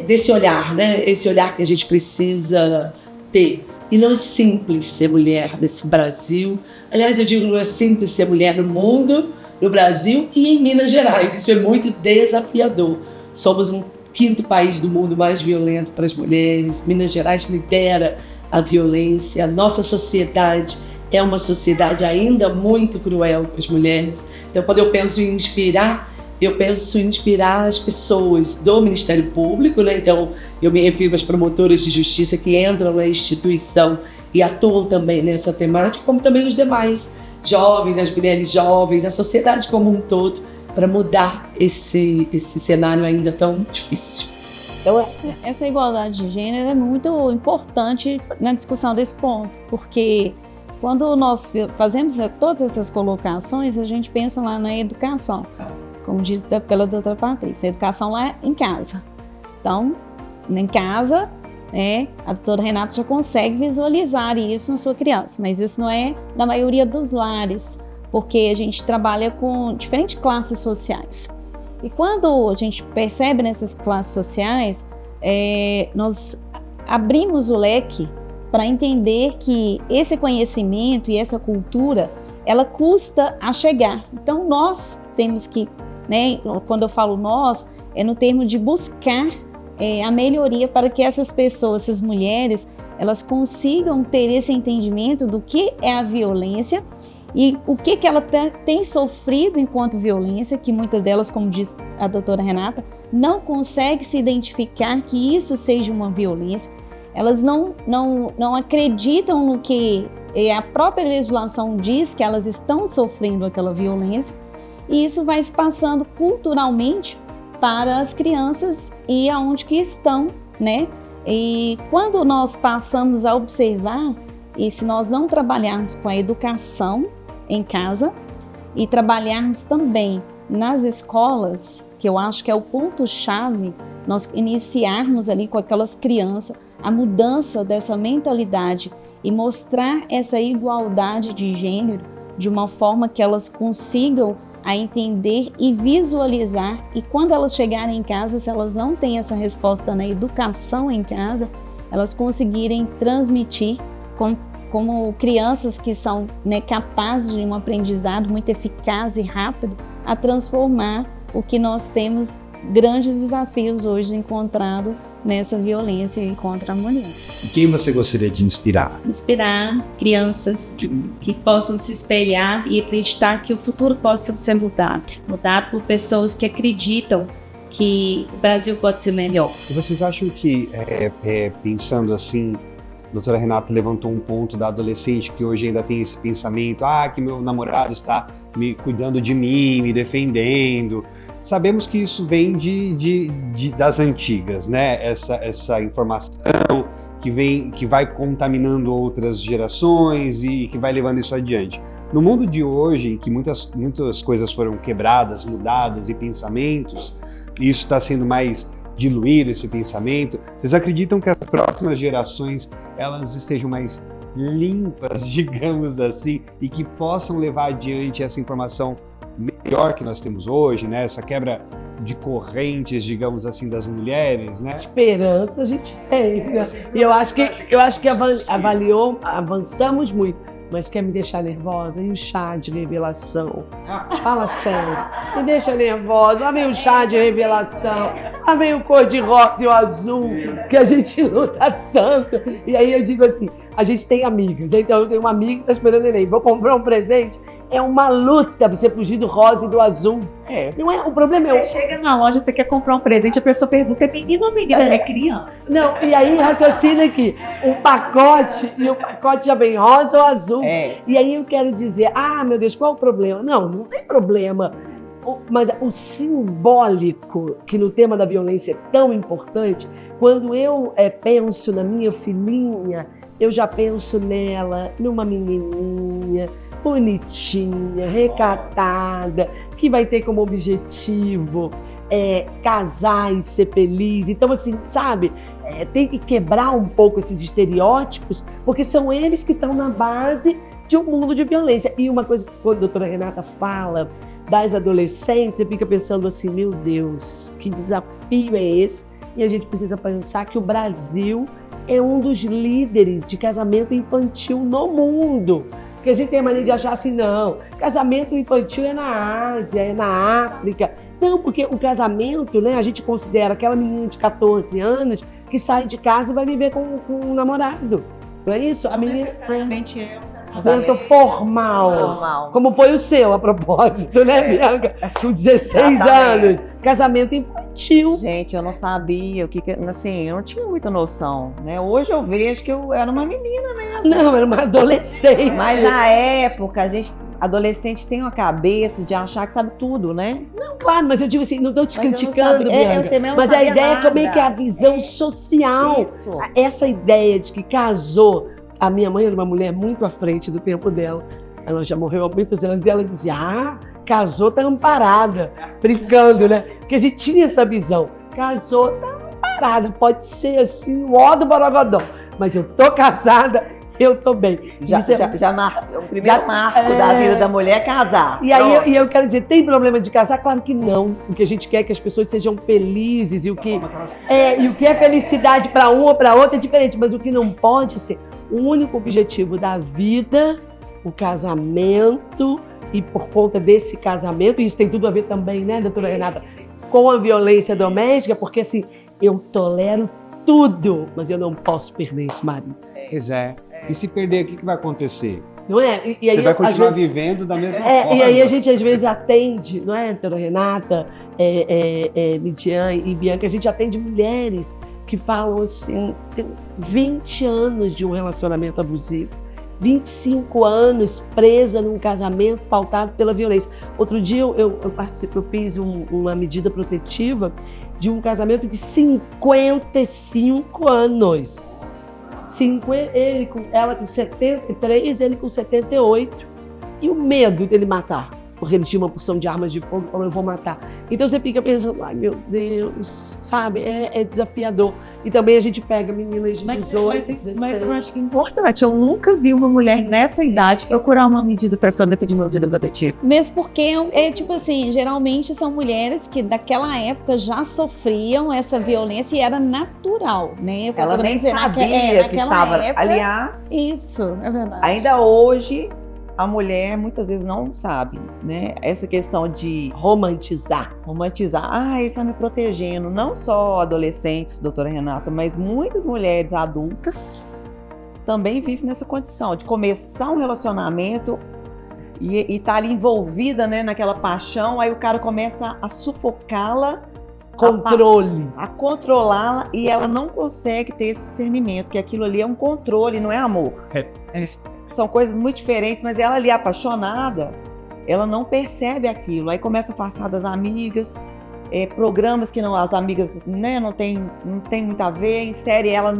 S5: desse olhar, né? Esse olhar que a gente precisa ter. E não é simples ser mulher nesse Brasil. Aliás, eu digo, não é simples ser mulher no mundo, no Brasil e em Minas Gerais. Isso é muito desafiador. Somos um 5º país do mundo mais violento para as mulheres. Minas Gerais lidera a violência. A nossa sociedade é uma sociedade ainda muito cruel com as mulheres. Então, quando eu penso em inspirar, eu penso em inspirar as pessoas do Ministério Público, né? Então, eu me refiro às promotoras de justiça que entram na instituição e atuam também nessa temática, como também os demais jovens, as mulheres jovens, a sociedade como um todo, para mudar esse cenário ainda tão difícil.
S2: Então, essa igualdade de gênero é muito importante na discussão desse ponto, porque quando nós fazemos todas essas colocações, a gente pensa lá na educação, como disse pela doutora Patrícia, a educação lá em casa. Então, em casa, a doutora Renata já consegue visualizar isso na sua criança, mas isso não é na maioria dos lares, porque a gente trabalha com diferentes classes sociais. E quando a gente percebe nessas classes sociais, nós abrimos o leque para entender que esse conhecimento e essa cultura, ela custa a chegar. Então, nós temos que, quando eu falo nós, é no termo de buscar a melhoria para que essas pessoas, essas mulheres, elas consigam ter esse entendimento do que é a violência E o que ela tem sofrido enquanto violência, que muitas delas, como diz a doutora Renata, não consegue se identificar que isso seja uma violência. Elas não acreditam no que a própria legislação diz que elas estão sofrendo aquela violência, e isso vai se passando culturalmente para as crianças e aonde que estão, né? E quando nós passamos a observar, e se nós não trabalharmos com a educação em casa e trabalharmos também nas escolas, que eu acho que é o ponto-chave, nós iniciarmos ali com aquelas crianças a mudança dessa mentalidade e mostrar essa igualdade de gênero de uma forma que elas consigam a entender e visualizar, e quando elas chegarem em casa, se elas não têm essa resposta na educação em casa, elas conseguirem transmitir como crianças que são, né, capazes de um aprendizado muito eficaz e rápido, a transformar o que nós temos grandes desafios hoje encontrado nessa violência contra a mulher.
S1: E quem você gostaria de inspirar?
S4: Inspirar crianças que possam se espelhar e acreditar que o futuro possa ser mudado por pessoas que acreditam que o Brasil pode ser melhor.
S1: E vocês acham que, pensando assim, a doutora Renata levantou um ponto da adolescente que hoje ainda tem esse pensamento, que meu namorado está me cuidando de mim, me defendendo. Sabemos que isso vem das antigas, né? Essa informação que vai contaminando outras gerações e que vai levando isso adiante. No mundo de hoje, em que muitas coisas foram quebradas, mudadas e pensamentos, e isso está sendo mais diluído, esse pensamento, vocês acreditam que as próximas gerações elas estejam mais limpas, digamos assim, e que possam levar adiante essa informação melhor que nós temos hoje, né? Essa quebra de correntes, digamos assim, das mulheres, né?
S3: Esperança a gente tem, né? E eu acho que avançamos muito, mas quer me deixar nervosa? E o chá de revelação? Fala sério, me deixa nervosa. Lá vem o chá de revelação, lá vem o cor-de-rosa e o azul, que a gente luta tanto. E aí eu digo assim, a gente tem amigas, né? Então eu tenho uma amiga que está esperando ele, vou comprar um presente. É uma luta pra você fugir do rosa e do azul. Não é, o problema é...
S4: Você chega na loja, você quer comprar um presente, a pessoa pergunta, é menino ou menina? É criança.
S3: Não, e aí raciocina aqui, um pacote, e o pacote já vem rosa ou azul. E aí eu quero dizer, meu Deus, qual é o problema? Não tem problema. Mas o simbólico, que no tema da violência é tão importante, quando eu penso na minha filhinha, eu já penso nela, numa menininha, bonitinha, recatada, que vai ter como objetivo casar e ser feliz. Então, assim, sabe, tem que quebrar um pouco esses estereótipos, porque são eles que estão na base de um mundo de violência. E uma coisa que quando a doutora Renata fala das adolescentes, você fica pensando assim, meu Deus, que desafio é esse? E a gente precisa pensar que o Brasil é um dos líderes de casamento infantil no mundo. Porque a gente tem a mania de achar assim, não, casamento infantil é na Ásia, é na África. Não, porque o casamento, né, a gente considera aquela menina de 14 anos que sai de casa e vai viver com um namorado. Não é isso? A menina casamento formal. Como foi o seu, a propósito, né, Bianca? Com 16 anos. Casamento infantil.
S6: Gente, eu não sabia o que assim, eu não tinha muita noção, né? Hoje eu vejo que eu era uma menina mesmo.
S3: Não, era uma adolescente.
S6: Mas na época, adolescente tem uma cabeça de achar que sabe tudo, né?
S3: Não, claro, mas eu digo assim, não estou te criticando, Bianca.
S6: Eu
S3: mas a ideia é como é que é a visão social.
S6: Isso.
S3: Essa ideia de que casou. A minha mãe era uma mulher muito à frente do tempo dela. Ela já morreu há muitos anos e ela dizia, casou, tá amparada. Brincando, né? Porque a gente tinha essa visão. Casou, tá amparada. Pode ser assim, o ó do borogodó. Mas eu tô casada, eu tô bem.
S6: O primeiro marco da vida da mulher é casar.
S3: E aí eu quero dizer, tem problema de casar? Claro que não. O que a gente quer é que as pessoas sejam felizes. E o que é felicidade para um ou para outra é diferente. Mas o que não pode ser o único objetivo da vida, o casamento, e por conta desse casamento, e isso tem tudo a ver também, né, doutora Renata, com a violência doméstica, porque assim, eu tolero tudo, mas eu não posso perder esse marido.
S1: Pois é. E se perder, o que vai acontecer?
S3: não é? E aí,
S1: Você vai continuar
S3: às vezes,
S1: vivendo da mesma forma.
S3: E aí a gente às vezes atende, não é, doutora Renata, Midian e Bianca, a gente atende mulheres que falam assim, tem 20 anos de um relacionamento abusivo, 25 anos presa num casamento pautado pela violência. Outro dia eu fiz uma medida protetiva de um casamento de 55 anos. Ela com 73, ele com 78. E o medo dele matar, porque ele tinha uma porção de armas de fogo, falou, eu vou matar. Então você fica pensando, ai meu Deus, sabe? É desafiador. E também a gente pega meninas de 18, 16.
S7: Mas eu acho que é importante. Eu nunca vi uma mulher nessa idade procurar uma medida protetiva de uma medida protetiva.
S2: Mesmo porque tipo assim, geralmente são mulheres que daquela época já sofriam essa violência e era natural, né?
S6: Ela nem sabia que estava. Aliás,
S2: isso, é verdade.
S6: Ainda hoje, a mulher muitas vezes não sabe, né? Essa questão de
S3: romantizar.
S6: Ele está me protegendo. Não só adolescentes, doutora Renata, mas muitas mulheres adultas também vivem nessa condição de começar um relacionamento e tá ali envolvida, né, naquela paixão, aí o cara começa a sufocá-la, a controlá-la, e ela não consegue ter esse discernimento, que aquilo ali é um controle, não é amor. São coisas muito diferentes, mas ela ali apaixonada, ela não percebe aquilo, aí começa a afastar das amigas, programas que as amigas, né, não tem muito a ver, insere ela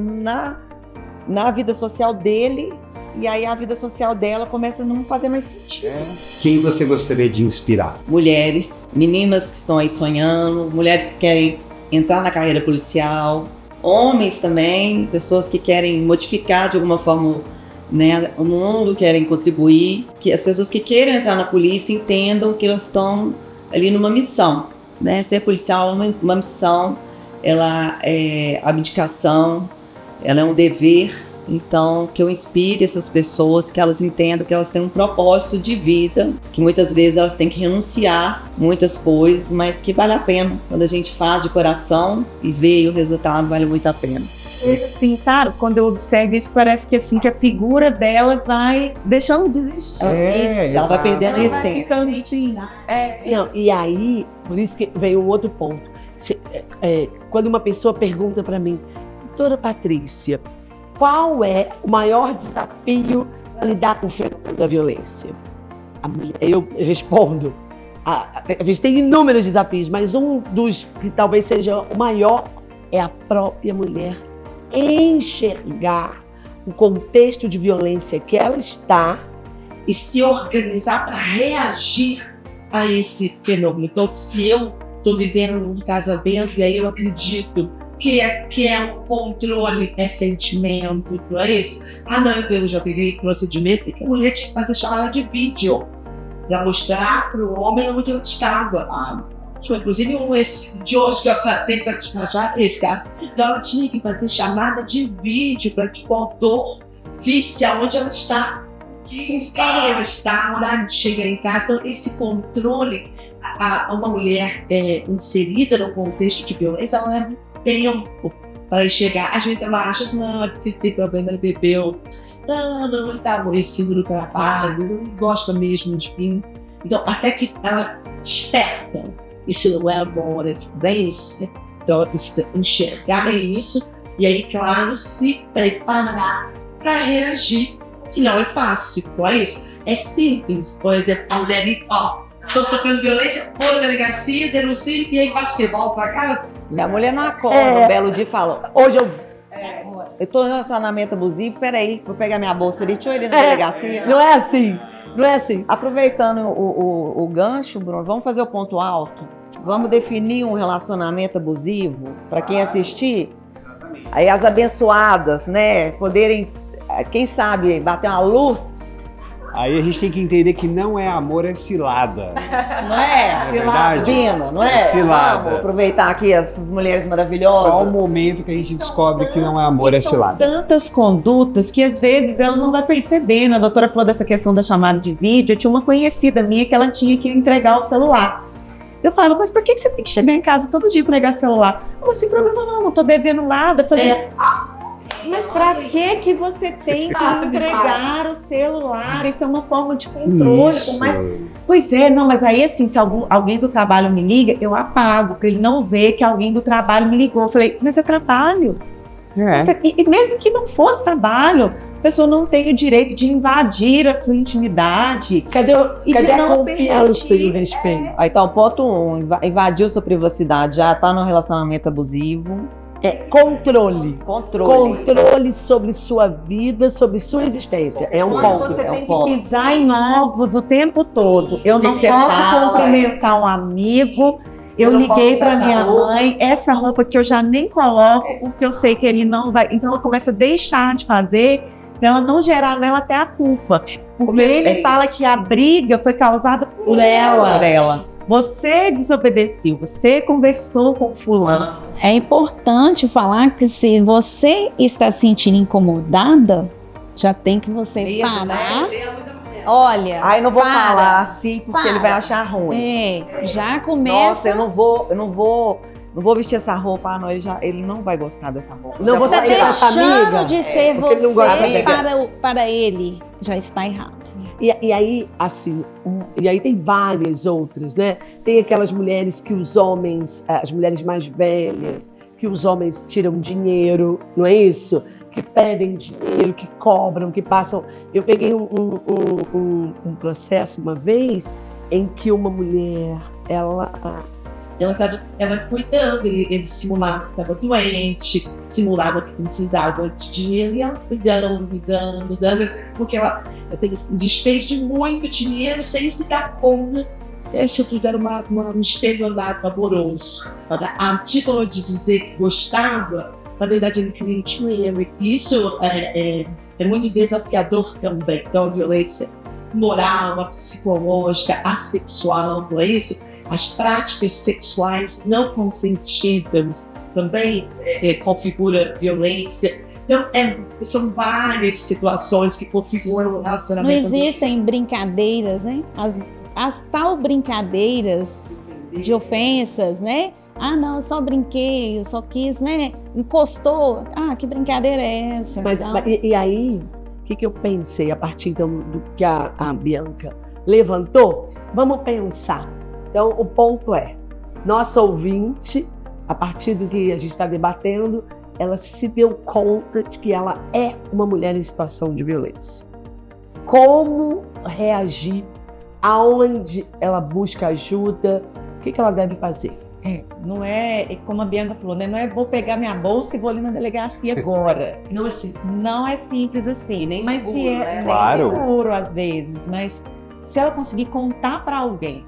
S6: na vida social dele, e aí a vida social dela começa a não fazer mais sentido.
S1: Quem você gostaria de inspirar?
S6: Mulheres, meninas que estão aí sonhando, mulheres que querem entrar na carreira policial, homens também, pessoas que querem modificar de alguma forma, né, o mundo, querem contribuir, que as pessoas que queiram entrar na polícia entendam que elas estão ali numa missão, né? Ser policial é uma missão, ela é abdicação, ela é um dever. Então, que eu inspire essas pessoas, que elas entendam que elas têm um propósito de vida, que muitas vezes elas têm que renunciar muitas coisas, mas que vale a pena. Quando a gente faz de coração e vê o resultado, vale muito a pena.
S7: Assim, sabe? Quando eu observo isso, parece que, assim, que a figura dela vai deixando de existir.
S6: Ela vai perdendo a essência.
S3: Não, e aí, por isso que vem um outro ponto. Quando uma pessoa pergunta para mim, doutora Patrícia, qual é o maior desafio para lidar com o fenômeno da violência? Eu respondo, a gente tem inúmeros desafios, mas um dos que talvez seja o maior é a própria mulher enxergar o contexto de violência que ela está
S8: e se organizar para reagir a esse fenômeno. Então, se eu estou vivendo num casamento e aí eu acredito que é um controle, é sentimento, não é isso? Não, eu já peguei procedimento e que a mulher tinha que fazer chamada de vídeo para mostrar para o homem onde eu estava. Inclusive, esse de hoje que eu passei para te mostrar, esse caso. Então, ela tinha que fazer chamada de vídeo para que o autor visse aonde ela está. Que ela está, o horário de chegar em casa. Então, esse controle, uma mulher inserida no contexto de violência, ela leva tempo para chegar. Às vezes ela acha, não, porque tem problema, ele bebeu. Não, ele está aborrecido do trabalho, não gosta mesmo de mim. Então, até que ela desperta. Isso não é amor, é violência. Então, ela precisa enxergar isso e aí, claro, se preparar para reagir. E não é fácil, não é isso? É simples. Por exemplo, a mulher diz, estou sofrendo violência, vou na delegacia, denuncio e aí faço o quê? Volto para casa?
S6: A mulher não acorda, um belo dia e fala, hoje eu estou em relacionamento abusivo, peraí, vou pegar minha bolsa ali, deixa eu ir na delegacia.
S3: Não é assim. Não é assim.
S6: Aproveitando o gancho, Bruno, vamos fazer o ponto alto? Vamos definir um relacionamento abusivo para quem assistir? Aí as abençoadas, né, poderem, quem sabe, bater uma luz.
S1: Aí a gente tem que entender que não é amor, é cilada.
S6: Não é? Cilada, Dina, não é?
S1: Cilada.
S6: Vamos aproveitar aqui essas mulheres maravilhosas.
S1: Qual o momento que a gente descobre que não é amor, é cilada?
S7: Tantas condutas que às vezes ela não vai percebendo. A doutora falou dessa questão da chamada de vídeo. Eu tinha uma conhecida minha que ela tinha que entregar o celular. Eu falava, mas por que você tem que chegar em casa todo dia e entregar o celular? Eu falei, sem problema não tô devendo nada. Eu falei, Mas pra que você tem que entregar o celular? Isso é uma forma de controle.
S1: Isso.
S7: Pois é, não, mas aí assim, se alguém do trabalho me liga, eu apago, porque ele não vê que alguém do trabalho me ligou. Eu falei, mas é trabalho. E mesmo que não fosse trabalho, a pessoa não tem o direito de invadir a sua intimidade.
S3: Cadê a confiança e o respeito?
S6: Então, ponto 1, invadiu sua privacidade, já tá num relacionamento abusivo.
S3: Controle.
S6: Controle.
S3: Controle sobre sua vida, sobre sua existência. É um ponto.
S7: Você tem que pisar em ovos o tempo todo. Eu não
S6: Você
S7: posso
S6: fala,
S7: cumprimentar um amigo. Eu liguei para minha mãe, essa roupa que eu já nem coloco, porque eu sei que ele não vai. Então eu começo a deixar de fazer, para ela não gerar nela até a culpa. Porque ele fala que a briga foi causada por ela. Você desobedeceu, você conversou com fulano.
S2: É importante falar que se você está se sentindo incomodada, já tem que você parar. Olha,
S6: Aí não vou
S2: para.
S6: falar assim, porque
S2: Para.
S6: ele vai achar ruim.
S2: Já começa.
S6: Nossa, eu não vou vestir essa roupa, não, ele não vai gostar dessa roupa.
S3: Não vou
S2: Está
S3: sair com essa amiga.
S2: deixando de ser
S3: porque ele não gosta
S2: você
S3: dela.
S2: para ele. Já está errado.
S3: E aí, assim, e aí tem várias outras, né? Tem aquelas mulheres que os homens, as mulheres mais velhas, que os homens tiram dinheiro, não é isso? Que pedem dinheiro, que cobram, que passam. Eu peguei um processo uma vez em que uma mulher, ela foi dando, ele simulava que estava doente, simulava que precisava de dinheiro, e ela foi dando, porque ela tem despesa de muito dinheiro sem se dar conta. Isso tudo era um estelionato amoroso. A título de dizer que gostava, na verdade ele queria dinheiro. E isso é muito desafiador também. Então, a violência moral, a psicológica, a sexual, não é isso? As práticas sexuais não consentidas também configura violência. Então, são várias situações que configuram o
S2: Não
S3: relacionamento.
S2: existem brincadeiras, né? As tal brincadeiras de ofensas, né? Ah, não, eu só brinquei, eu só quis, né? Encostou. Ah, que brincadeira é essa?
S3: Mas,
S2: Não.
S3: e aí, o que eu pensei a partir então, do que a Bianca levantou? Vamos pensar. Então, o ponto é, nossa ouvinte, a partir do que a gente está debatendo, ela se deu conta de que ela é uma mulher em situação de violência. Como reagir? Aonde ela busca ajuda? O que ela deve fazer?
S7: Não é, como a Bianca falou, né? Não é vou pegar minha bolsa e vou ali na delegacia agora.
S3: Não assim.
S7: Não é simples assim.
S6: nem
S7: mas
S6: seguro,
S7: se é
S6: né?
S7: nem
S1: Claro.
S7: seguro às vezes, mas se ela conseguir contar para alguém,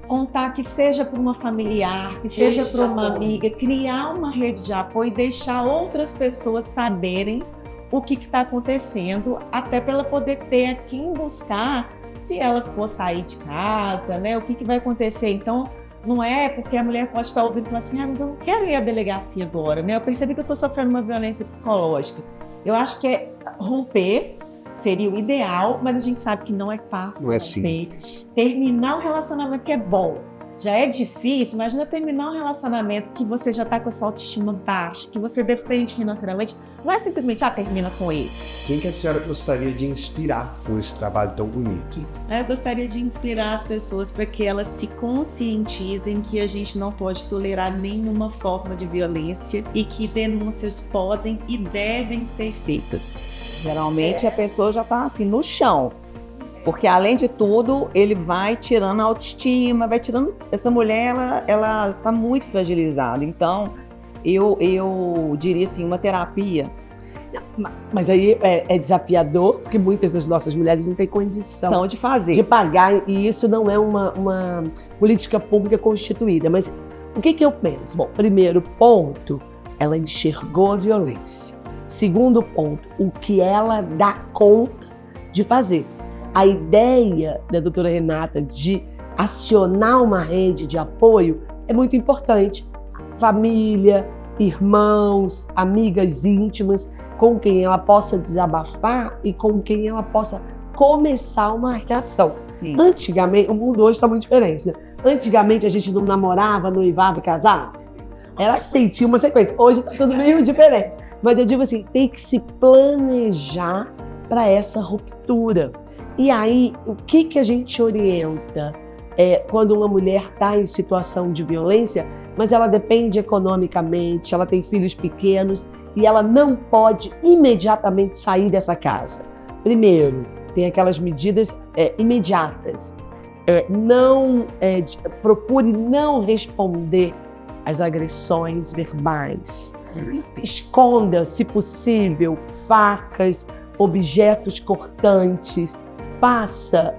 S7: contar que seja para uma familiar, que seja para uma amiga, criar uma rede de apoio e deixar outras pessoas saberem o que está acontecendo, até para ela poder ter a quem buscar se ela for sair de casa, né? O que vai acontecer? Então, não é porque a mulher pode estar ouvindo e falar assim, mas eu não quero ir à delegacia agora, né? Eu percebi que eu estou sofrendo uma violência psicológica. Eu acho que romper seria o ideal, mas a gente sabe que não é fácil.
S1: Não é
S7: romper.
S1: simples.
S7: Terminar um relacionamento que é bom. Já é difícil, imagina terminar um relacionamento que você já está com a sua autoestima baixa, que você depende financeiramente. Não é simplesmente, termina com ele.
S1: Quem que a senhora gostaria de inspirar com esse trabalho tão bonito?
S7: Eu gostaria de inspirar as pessoas para que elas se conscientizem que a gente não pode tolerar nenhuma forma de violência e que denúncias podem e devem ser feitas.
S6: Geralmente a pessoa já tá assim, no chão. Porque, além de tudo, ele vai tirando a autoestima, vai tirando... Essa mulher, ela tá muito fragilizada. Então, eu diria assim, uma terapia.
S3: Mas aí é desafiador, porque muitas das nossas mulheres não têm condição
S6: São de fazer.
S3: de pagar, e isso não é uma política pública constituída. Mas o que eu penso? Bom, primeiro ponto, ela enxergou a violência. Segundo ponto, o que ela dá conta de fazer. A ideia da doutora Renata de acionar uma rede de apoio é muito importante. Família, irmãos, amigas íntimas, com quem ela possa desabafar e com quem ela possa começar uma reação.
S6: Sim.
S3: Antigamente, o mundo hoje está muito diferente, né? Antigamente a gente não namorava, noivava e casava. Ela sentia uma sequência. Hoje está tudo meio diferente. Mas eu digo assim, tem que se planejar para essa ruptura. E aí, o que a gente orienta quando uma mulher está em situação de violência, mas ela depende economicamente, ela tem filhos pequenos e ela não pode imediatamente sair dessa casa? Primeiro, tem aquelas medidas imediatas. Procure não responder às agressões verbais. Esconda, se possível, facas, objetos cortantes. Faça,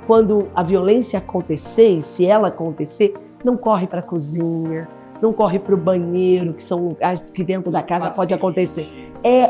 S3: quando a violência acontecer, e se ela acontecer, não corre para a cozinha, não corre para o banheiro, que são lugares que dentro da casa pode acontecer.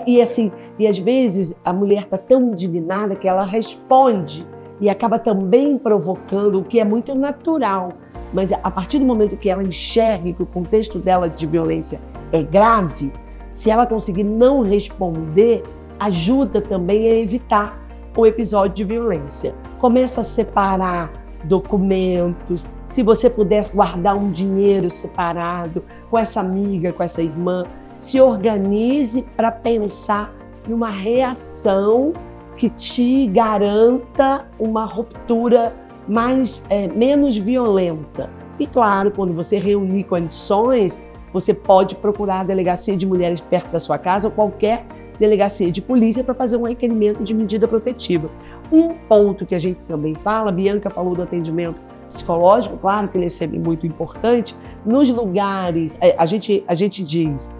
S3: E às vezes a mulher está tão indignada que ela responde e acaba também provocando, o que é muito natural. Mas a partir do momento que ela enxergue que o contexto dela de violência é grave, se ela conseguir não responder, ajuda também a evitar o episódio de violência. Começa a separar documentos, se você pudesse guardar um dinheiro separado com essa amiga, com essa irmã, se organize para pensar numa reação que te garanta uma ruptura menos violenta. E claro, quando você reunir condições, você pode procurar a delegacia de mulheres perto da sua casa ou qualquer delegacia de polícia para fazer um requerimento de medida protetiva. Um ponto que a gente também fala, a Bianca falou do atendimento psicológico, claro que ele é sempre muito importante. Nos lugares, a gente diz,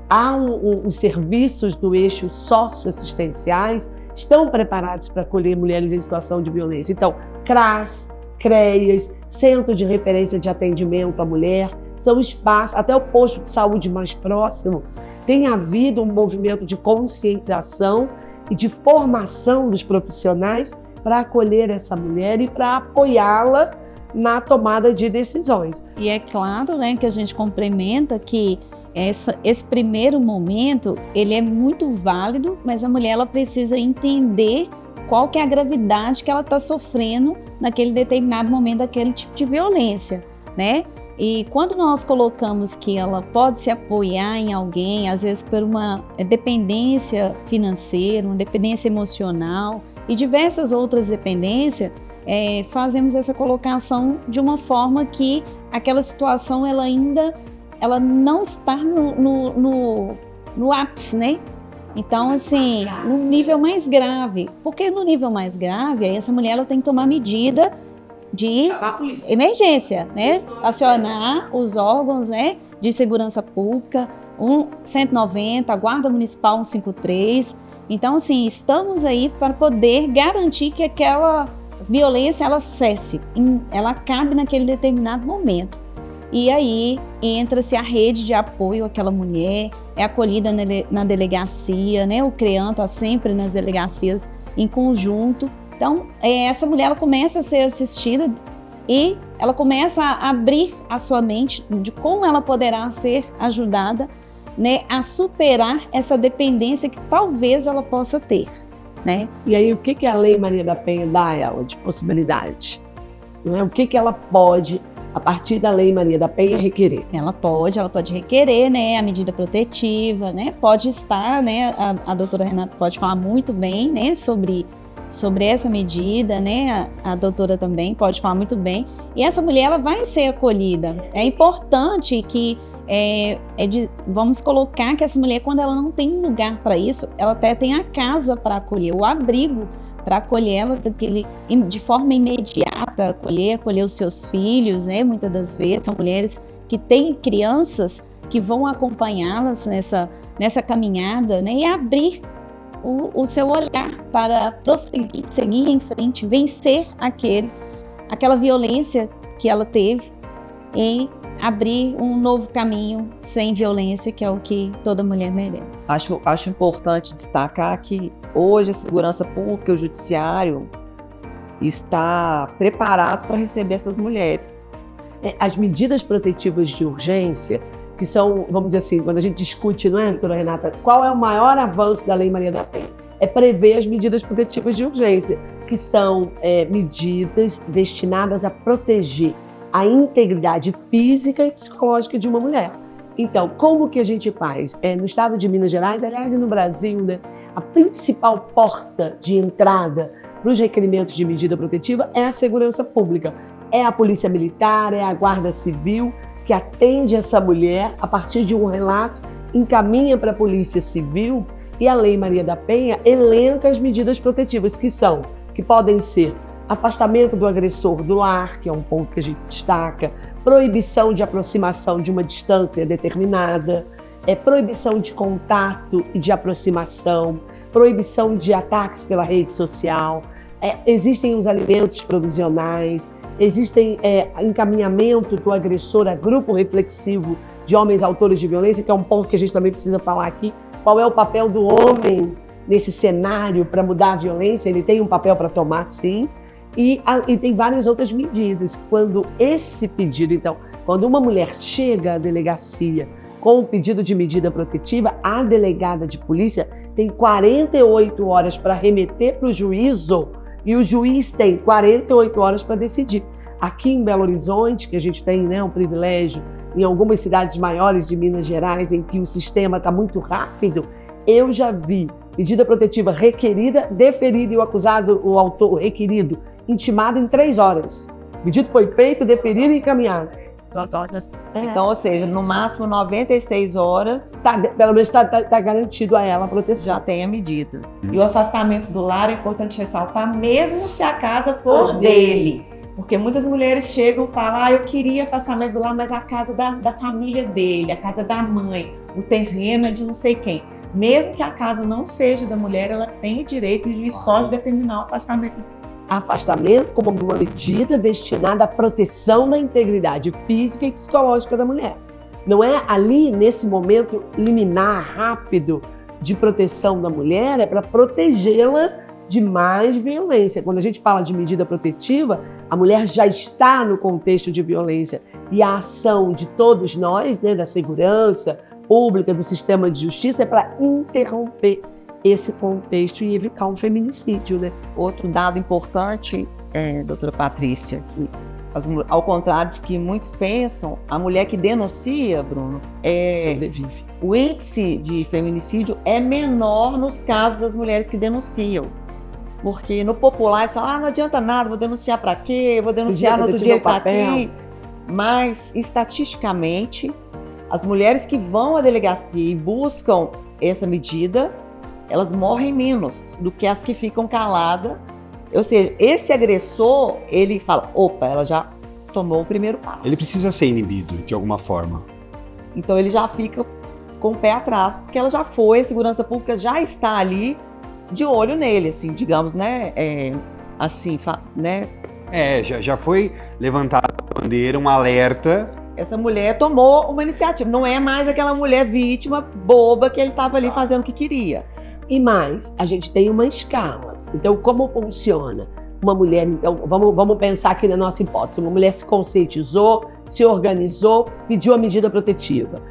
S3: há os serviços do eixo socioassistenciais estão preparados para acolher mulheres em situação de violência. Então, CRAS, CREAS, Centro de Referência de Atendimento à Mulher, são espaços, até o posto de saúde mais próximo, tem havido um movimento de conscientização e de formação dos profissionais para acolher essa mulher e para apoiá-la na tomada de decisões.
S2: E é claro, né, que a gente complementa que esse primeiro momento, ele é muito válido, mas a mulher ela precisa entender qual que é a gravidade que ela está sofrendo naquele determinado momento daquele tipo de violência, né? E quando nós colocamos que ela pode se apoiar em alguém, às vezes por uma dependência financeira, uma dependência emocional e diversas outras dependências, fazemos essa colocação de uma forma que aquela situação ela não está no ápice, né? Então, assim, no nível mais grave. Porque no nível mais grave, aí essa mulher ela tem que tomar medida de emergência, né? Acionar os órgãos, né, de segurança pública, 190, a Guarda Municipal 153. Então, assim, estamos aí para poder garantir que aquela violência ela cesse, ela acabe naquele determinado momento. E aí entra-se a rede de apoio àquela mulher, é acolhida na delegacia, né? O CREAM está sempre nas delegacias em conjunto. Então, essa mulher ela começa a ser assistida e ela começa a abrir a sua mente de como ela poderá ser ajudada, né, a superar essa dependência que talvez ela possa ter, né?
S3: E aí, o que a Lei Maria da Penha dá a ela de possibilidade? Não é? O que ela pode, a partir da Lei Maria da Penha, requerer?
S2: Ela pode requerer, né, a medida protetiva, né? Pode estar, né, a doutora Renata pode falar muito bem, né, sobre essa medida, né? A doutora também pode falar muito bem. E essa mulher ela vai ser acolhida. É importante que vamos colocar que essa mulher, quando ela não tem um lugar para isso, ela até tem a casa para acolher, o abrigo para acolher ela de forma imediata, acolher os seus filhos, né? Muitas das vezes são mulheres que têm crianças que vão acompanhá-las nessa caminhada, né? E abrir o seu olhar para prosseguir, seguir em frente, vencer aquela violência que ela teve e abrir um novo caminho sem violência, que é o que toda mulher merece.
S6: Acho importante destacar que hoje a segurança pública e o judiciário está preparado para receber essas mulheres.
S3: As medidas protetivas de urgência, que são, vamos dizer assim, quando a gente discute, não é, doutora Renata, qual é o maior avanço da Lei Maria da Penha? É prever as medidas protetivas de urgência, que são medidas destinadas a proteger a integridade física e psicológica de uma mulher. Então, como que a gente faz? No estado de Minas Gerais, aliás, e no Brasil, né, a principal porta de entrada para os requerimentos de medida protetiva é a segurança pública. É a Polícia Militar, é a Guarda Civil que atende essa mulher a partir de um relato, encaminha para a Polícia Civil e a Lei Maria da Penha elenca as medidas protetivas que podem ser afastamento do agressor do lar, que é um ponto que a gente destaca, proibição de aproximação de uma distância determinada, proibição de contato e de aproximação, proibição de ataques pela rede social, existem os alimentos provisionais, existem encaminhamento do agressor a grupo reflexivo de homens autores de violência, que é um ponto que a gente também precisa falar aqui. Qual é o papel do homem nesse cenário para mudar a violência? Ele tem um papel para tomar, sim, e tem várias outras medidas. Quando esse pedido, então, quando uma mulher chega à delegacia com o pedido de medida protetiva, a delegada de polícia tem 48 horas para remeter para o juízo e o juiz tem 48 horas para decidir. Aqui em Belo Horizonte, que a gente tem, né, um privilégio, em algumas cidades maiores de Minas Gerais, em que o sistema está muito rápido, eu já vi medida protetiva requerida, deferida e o acusado, o autor, o requerido, intimado em 3 horas. O pedido foi feito, deferido e encaminhado.
S6: Então, ou seja, no máximo 96 horas,
S3: Pelo menos está garantido a ela a proteção.
S6: já tem a medida.
S7: E o afastamento do lar é importante ressaltar, mesmo se a casa for dele. Porque muitas mulheres chegam e falam, eu queria afastamento do lar, mas a casa da família dele, a casa da mãe, o terreno é de não sei quem. Mesmo que a casa não seja da mulher, ela tem o direito e o juiz pode determinar o afastamento.
S3: Afastamento como uma medida destinada à proteção da integridade física e psicológica da mulher. Não é ali, nesse momento liminar, rápido, de proteção da mulher, é para protegê-la de mais violência. Quando a gente fala de medida protetiva, a mulher já está no contexto de violência e a ação de todos nós, né, da segurança pública, do sistema de justiça, é para interromper esse contexto e evitar um feminicídio, né?
S6: Outro dado importante, doutora Patrícia, que ao contrário de que muitos pensam, a mulher que denuncia, Bruno,
S3: Sobrevive.
S6: o índice de feminicídio é menor nos casos das mulheres que denunciam. Porque no popular, eles falam, não adianta nada, vou denunciar para quê? Vou denunciar no outro dia ele tá aqui. Mas, estatisticamente, as mulheres que vão à delegacia e buscam essa medida, elas morrem menos do que as que ficam caladas. Ou seja, esse agressor, ele fala, opa, ela já tomou o primeiro passo.
S1: Ele precisa ser inibido, de alguma forma.
S6: Então ele já fica com o pé atrás, porque ela já foi, a segurança pública já está ali de olho nele, assim, digamos, né?
S1: Já foi levantada a bandeira, um alerta.
S6: Essa mulher tomou uma iniciativa, não é mais aquela mulher vítima boba que ele estava ali fazendo o que queria.
S3: E mais, a gente tem uma escala. Então, como funciona? Uma mulher, então, vamos pensar aqui na nossa hipótese. Uma mulher se conscientizou, se organizou, pediu a medida protetiva.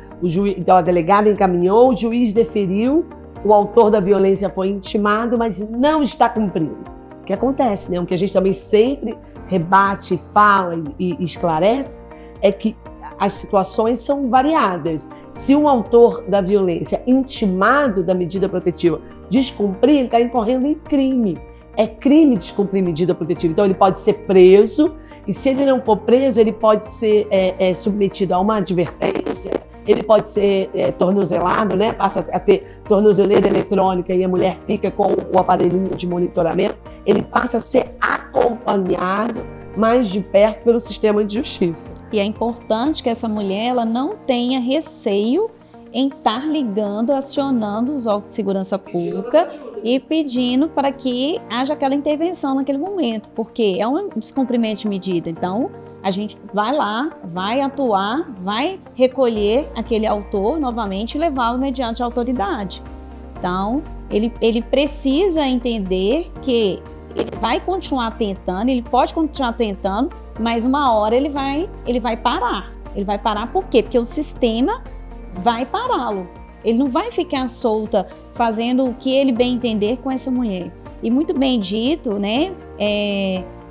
S3: Então, a delegada encaminhou, o juiz deferiu, o autor da violência foi intimado, mas não está cumprindo. O que acontece, né? O que a gente também sempre rebate, fala e esclarece é que as situações são variadas. Se um autor da violência intimado da medida protetiva descumprir, ele está incorrendo em crime. É crime descumprir medida protetiva. Então ele pode ser preso e se ele não for preso, ele pode ser submetido a uma advertência, ele pode ser tornozelado, né? Passa a ter tornozeleira eletrônica e a mulher fica com o aparelhinho de monitoramento. Ele passa a ser acompanhado mais de perto pelo sistema de justiça.
S2: E é importante que essa mulher ela não tenha receio em estar ligando, acionando os órgãos de segurança pública e pedindo para que haja aquela intervenção naquele momento, porque é um descumprimento de medida. Então, a gente vai lá, vai atuar, vai recolher aquele autor novamente e levá-lo mediante a autoridade. Então, ele precisa entender que ele vai continuar tentando, ele pode continuar tentando, mas uma hora ele vai parar. Ele vai parar por quê? Porque o sistema vai pará-lo. Ele não vai ficar solta fazendo o que ele bem entender com essa mulher. E muito bem dito, né,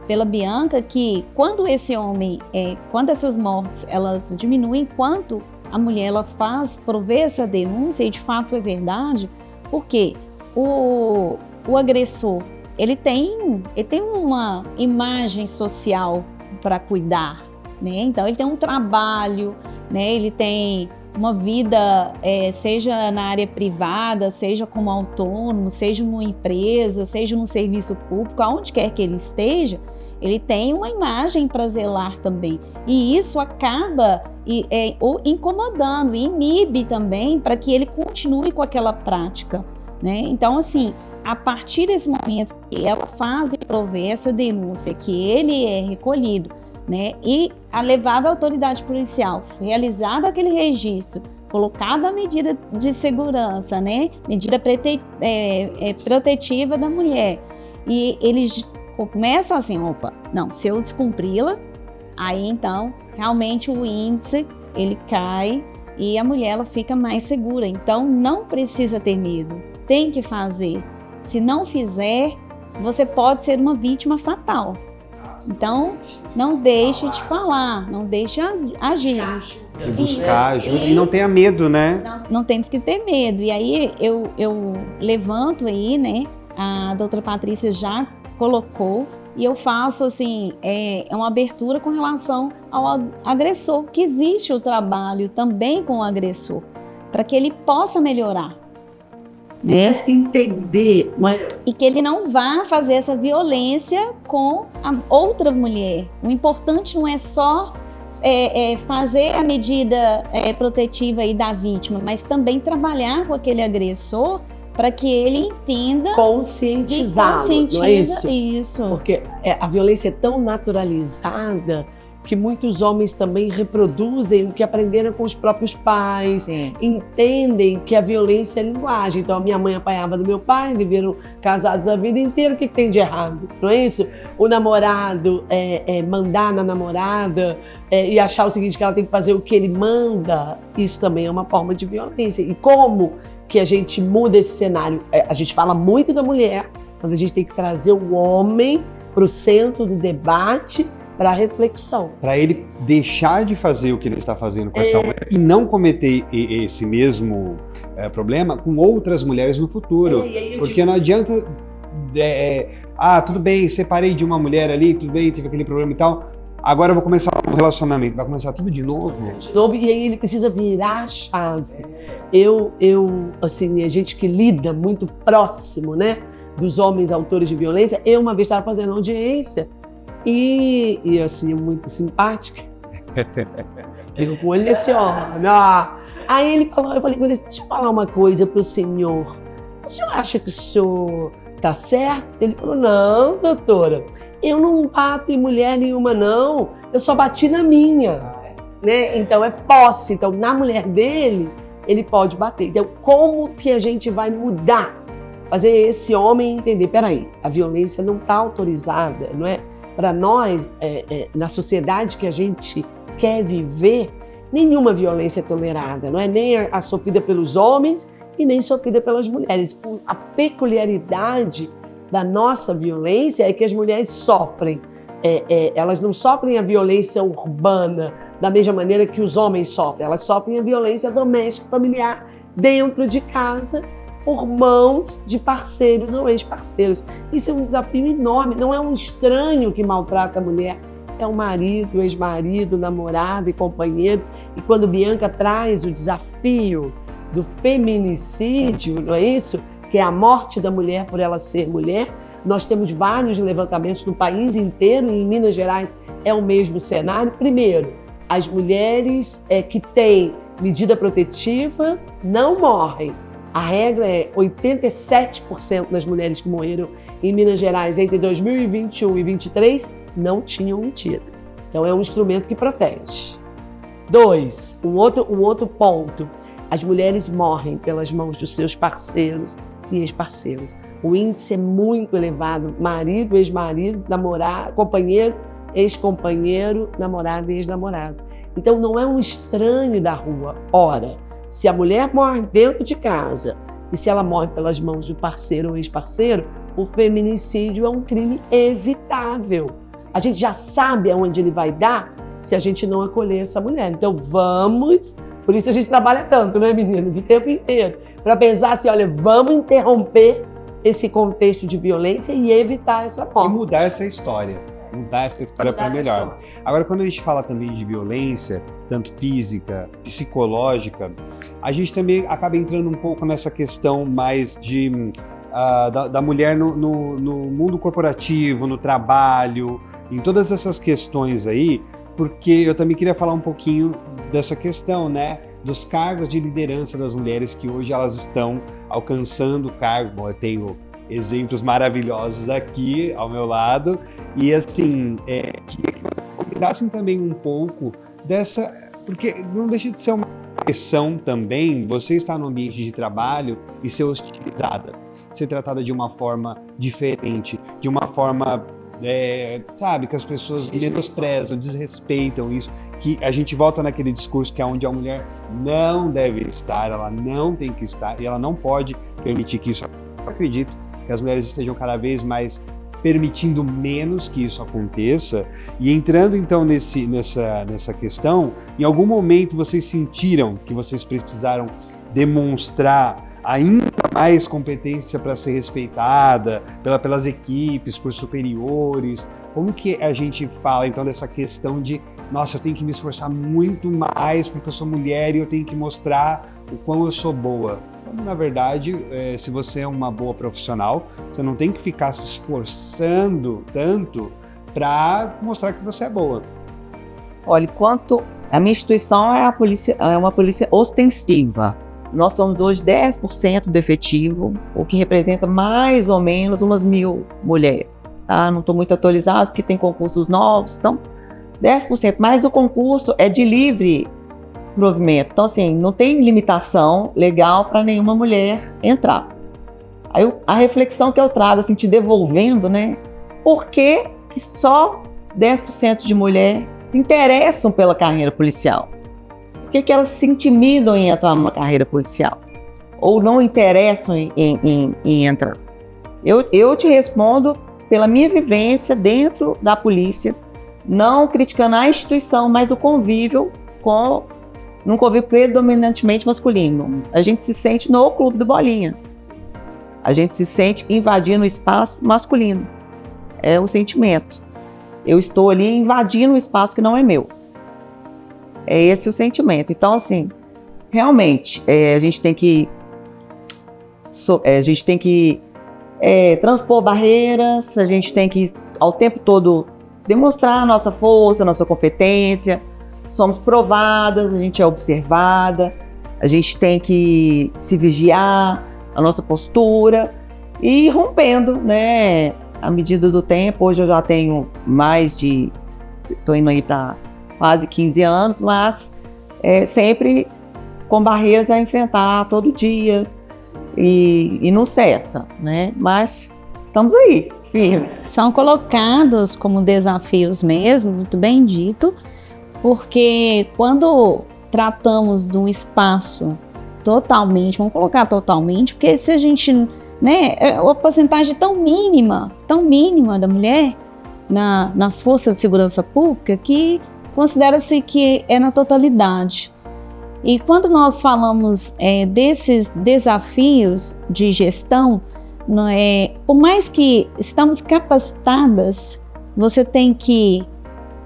S2: pela Bianca, que quando esse homem, quando essas mortes elas diminuem, enquanto a mulher ela provê essa denúncia, e de fato é verdade, porque o agressor ele tem uma imagem social para cuidar, né? Então ele tem um trabalho, né? Ele tem uma vida, seja na área privada, seja como autônomo, seja numa empresa, seja num serviço público, aonde quer que ele esteja, ele tem uma imagem para zelar também. E isso acaba o incomodando, e inibe também para que ele continue com aquela prática, né? Então, assim, a partir desse momento que ela faz e provê essa denúncia, que ele é recolhido, né, e levado à autoridade policial, realizado aquele registro, colocada a medida de segurança, né, medida protetiva da mulher, e eles começam assim, opa, não, se eu descumpri-la, aí então realmente o índice ele cai e a mulher ela fica mais segura. Então não precisa ter medo, tem que fazer. Se não fizer, você pode ser uma vítima fatal. Então, não deixe de falar, não deixe agir.
S1: De buscar ajuda e não tenha medo, né?
S2: Não temos que ter medo. E aí eu levanto aí, né? A doutora Patrícia já colocou e eu faço assim, uma abertura com relação ao agressor, que existe o trabalho também com o agressor, para que ele possa melhorar. Né?
S3: Entender,
S2: E que ele não vá fazer essa violência com a outra mulher. O importante não é só fazer a medida protetiva aí da vítima, mas também trabalhar com aquele agressor para que ele entenda,
S3: conscientizá-lo, não é isso?
S2: Isso.
S3: Porque a violência é tão naturalizada que muitos homens também reproduzem o que aprenderam com os próprios pais.
S2: Sim.
S3: Entendem que a violência é linguagem. Então, a minha mãe apanhava do meu pai, viveram casados a vida inteira, o que tem de errado? Não é isso? O namorado mandar na namorada e achar o seguinte, que ela tem que fazer o que ele manda, isso também é uma forma de violência. E como que a gente muda esse cenário? A gente fala muito da mulher, mas a gente tem que trazer o homem para o centro do debate, para reflexão.
S1: Para ele deixar de fazer o que ele está fazendo com essa mulher e não cometer esse mesmo problema com outras mulheres no futuro. Porque não adianta... tudo bem, separei de uma mulher ali, tudo bem, tive aquele problema e tal, agora eu vou começar um relacionamento. Vai começar tudo de novo?
S3: De novo, e aí ele precisa virar a chave. Assim, a gente que lida muito próximo, né, dos homens autores de violência, eu uma vez estava fazendo audiência, e assim, muito simpática. Eu com ele nesse homem. Aí ele falou, eu falei, deixa eu falar uma coisa pro senhor. O senhor acha que o senhor tá certo? Ele falou, não, doutora, eu não bato em mulher nenhuma, não. Eu só bati na minha. Né? Então é posse. Então, na mulher dele, ele pode bater. Então, como que a gente vai mudar? Fazer esse homem entender, peraí, a violência não está autorizada, não é? Para nós, na sociedade que a gente quer viver, nenhuma violência é tolerada, não é? Nem a sofrida pelos homens e nem sofrida pelas mulheres. A peculiaridade da nossa violência é que as mulheres sofrem. Elas não sofrem a violência urbana da mesma maneira que os homens sofrem. Elas sofrem a violência doméstica, familiar, dentro de casa, por mãos de parceiros ou ex-parceiros. Isso é um desafio enorme. Não é um estranho que maltrata a mulher, é o marido, o ex-marido, o namorado e companheiro. E quando Bianca traz o desafio do feminicídio, não é isso? Que é a morte da mulher por ela ser mulher, nós temos vários levantamentos no país inteiro, e em Minas Gerais é o mesmo cenário. Primeiro, as mulheres que têm medida protetiva não morrem. A regra é 87% das mulheres que morreram em Minas Gerais entre 2021 e 2023 não tinham medida. Então é um instrumento que protege. 2, um outro ponto, as mulheres morrem pelas mãos dos seus parceiros e ex-parceiros. O índice é muito elevado, marido, ex-marido, namorado, companheiro, ex-companheiro, namorado e ex-namorado. Então não é um estranho da rua. Ora, se a mulher morre dentro de casa e se ela morre pelas mãos de parceiro ou ex-parceiro, o feminicídio é um crime evitável. A gente já sabe aonde ele vai dar se a gente não acolher essa mulher. Então vamos Por isso a gente trabalha tanto, né, meninas? O tempo inteiro. Para pensar assim, olha, vamos interromper esse contexto de violência e evitar essa
S1: E
S3: morte.
S1: mudar essa história. Mudar essa história para melhor. Agora, quando a gente fala também de violência, tanto física, psicológica, a gente também acaba entrando um pouco nessa questão mais da mulher no mundo corporativo, no trabalho, em todas essas questões aí, porque eu também queria falar um pouquinho dessa questão, né, dos cargos de liderança das mulheres que hoje elas estão alcançando cargo. Bom, eu tenho exemplos maravilhosos aqui ao meu lado e assim, queria que vocês comentassem também um pouco dessa, porque não deixa de ser uma pressão também, você estar no ambiente de trabalho e ser hostilizada, ser tratada de uma forma diferente, de uma forma, sabe, que as pessoas menosprezam, desrespeitam isso, que a gente volta naquele discurso que é onde a mulher não deve estar, ela não tem que estar e ela não pode permitir que isso aconteça. Eu acredito que as mulheres estejam cada vez mais permitindo menos que isso aconteça. E entrando então nessa questão, em algum momento vocês sentiram que vocês precisaram demonstrar ainda mais competência para ser respeitada pelas equipes, por superiores? Como que a gente fala então dessa questão de, nossa, eu tenho que me esforçar muito mais porque eu sou mulher e eu tenho que mostrar o quão eu sou boa? Quando, na verdade, se você é uma boa profissional, você não tem que ficar se esforçando tanto para mostrar que você é boa.
S6: Olha, enquanto a minha instituição é uma polícia ostensiva. Nós somos hoje 10% do efetivo, o que representa mais ou menos umas 1.000 mulheres. Tá? Não estou muito atualizado porque tem concursos novos, então 10%. Mas o concurso é de livre provimento. Então, assim, não tem limitação legal para nenhuma mulher entrar. Aí a reflexão que eu trago, assim, te devolvendo, né? Por que só 10% de mulheres se interessam pela carreira policial? Por que elas se intimidam em entrar numa carreira policial? Ou não interessam em entrar? Eu te respondo pela minha vivência dentro da polícia, não criticando a instituição, mas o convívio num convívio predominantemente masculino. A gente se sente no clube do Bolinha. A gente se sente invadindo o espaço masculino. É o sentimento. Eu estou ali invadindo um espaço que não é meu. É esse o sentimento. Então, assim, realmente, a gente tem que transpor barreiras, a gente tem que, ao tempo todo, demonstrar a nossa força, a nossa competência. Somos provadas, a gente é observada, a gente tem que se vigiar, a nossa postura e ir rompendo, né, à medida do tempo. Hoje eu já tenho estou indo aí para quase 15 anos, mas sempre com barreiras a enfrentar todo dia e não cessa, né, mas estamos aí, firmes.
S2: São colocados como desafios mesmo, muito bem dito, porque quando tratamos de um espaço totalmente, vamos colocar totalmente, porque se a gente, né, a porcentagem tão mínima da mulher nas forças de segurança pública que considera-se que é na totalidade. E quando nós falamos desses desafios de gestão, por mais que estamos capacitadas, você tem que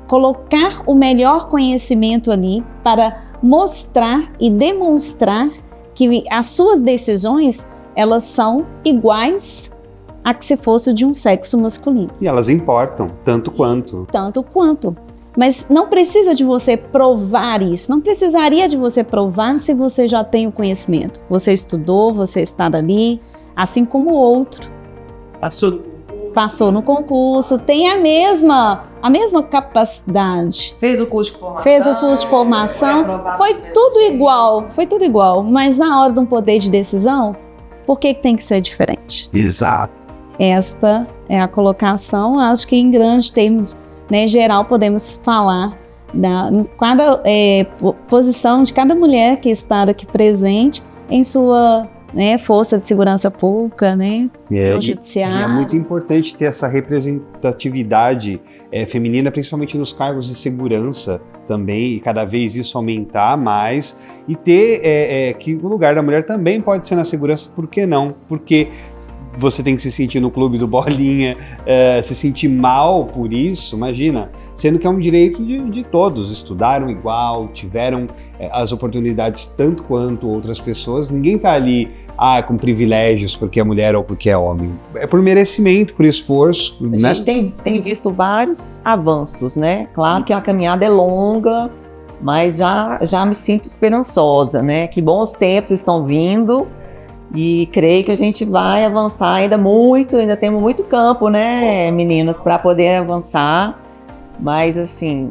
S2: colocar o melhor conhecimento ali para mostrar e demonstrar que as suas decisões, elas são iguais a que se fosse de um sexo masculino.
S1: E elas importam, tanto quanto.
S2: Tanto quanto. Mas não precisa de você provar isso, não precisaria de você provar se você já tem o conhecimento. Você estudou, você está ali, assim como o outro. Passou no concurso, tem a mesma capacidade.
S6: Fez o curso de formação.
S2: Fez o curso de formação, foi tudo igual. Mas na hora de um poder de decisão, por que tem que ser diferente?
S1: Exato.
S2: Esta é a colocação, acho que em grandes termos, né, geral, podemos falar em cada posição de cada mulher que está aqui presente em sua né, força de segurança pública, né,
S1: É,
S2: no
S1: e
S2: judiciário.
S1: é muito importante ter essa representatividade feminina, principalmente nos cargos de segurança também, e cada vez isso aumentar mais, e ter que o lugar da mulher também pode ser na segurança, por que não? Porque você tem que se sentir no clube do Bolinha, se sentir mal por isso, imagina, sendo que é um direito de todos, estudaram igual, tiveram as oportunidades tanto quanto outras pessoas, ninguém tá ali com privilégios porque é mulher ou porque é homem, é por merecimento, por esforço,
S9: A
S1: né?
S9: gente tem visto vários avanços, né? Claro que a caminhada é longa, mas já me sinto esperançosa, né? Que bons tempos estão vindo e creio que a gente vai avançar ainda muito, ainda temos muito campo, né, meninas, para poder avançar. Mas assim,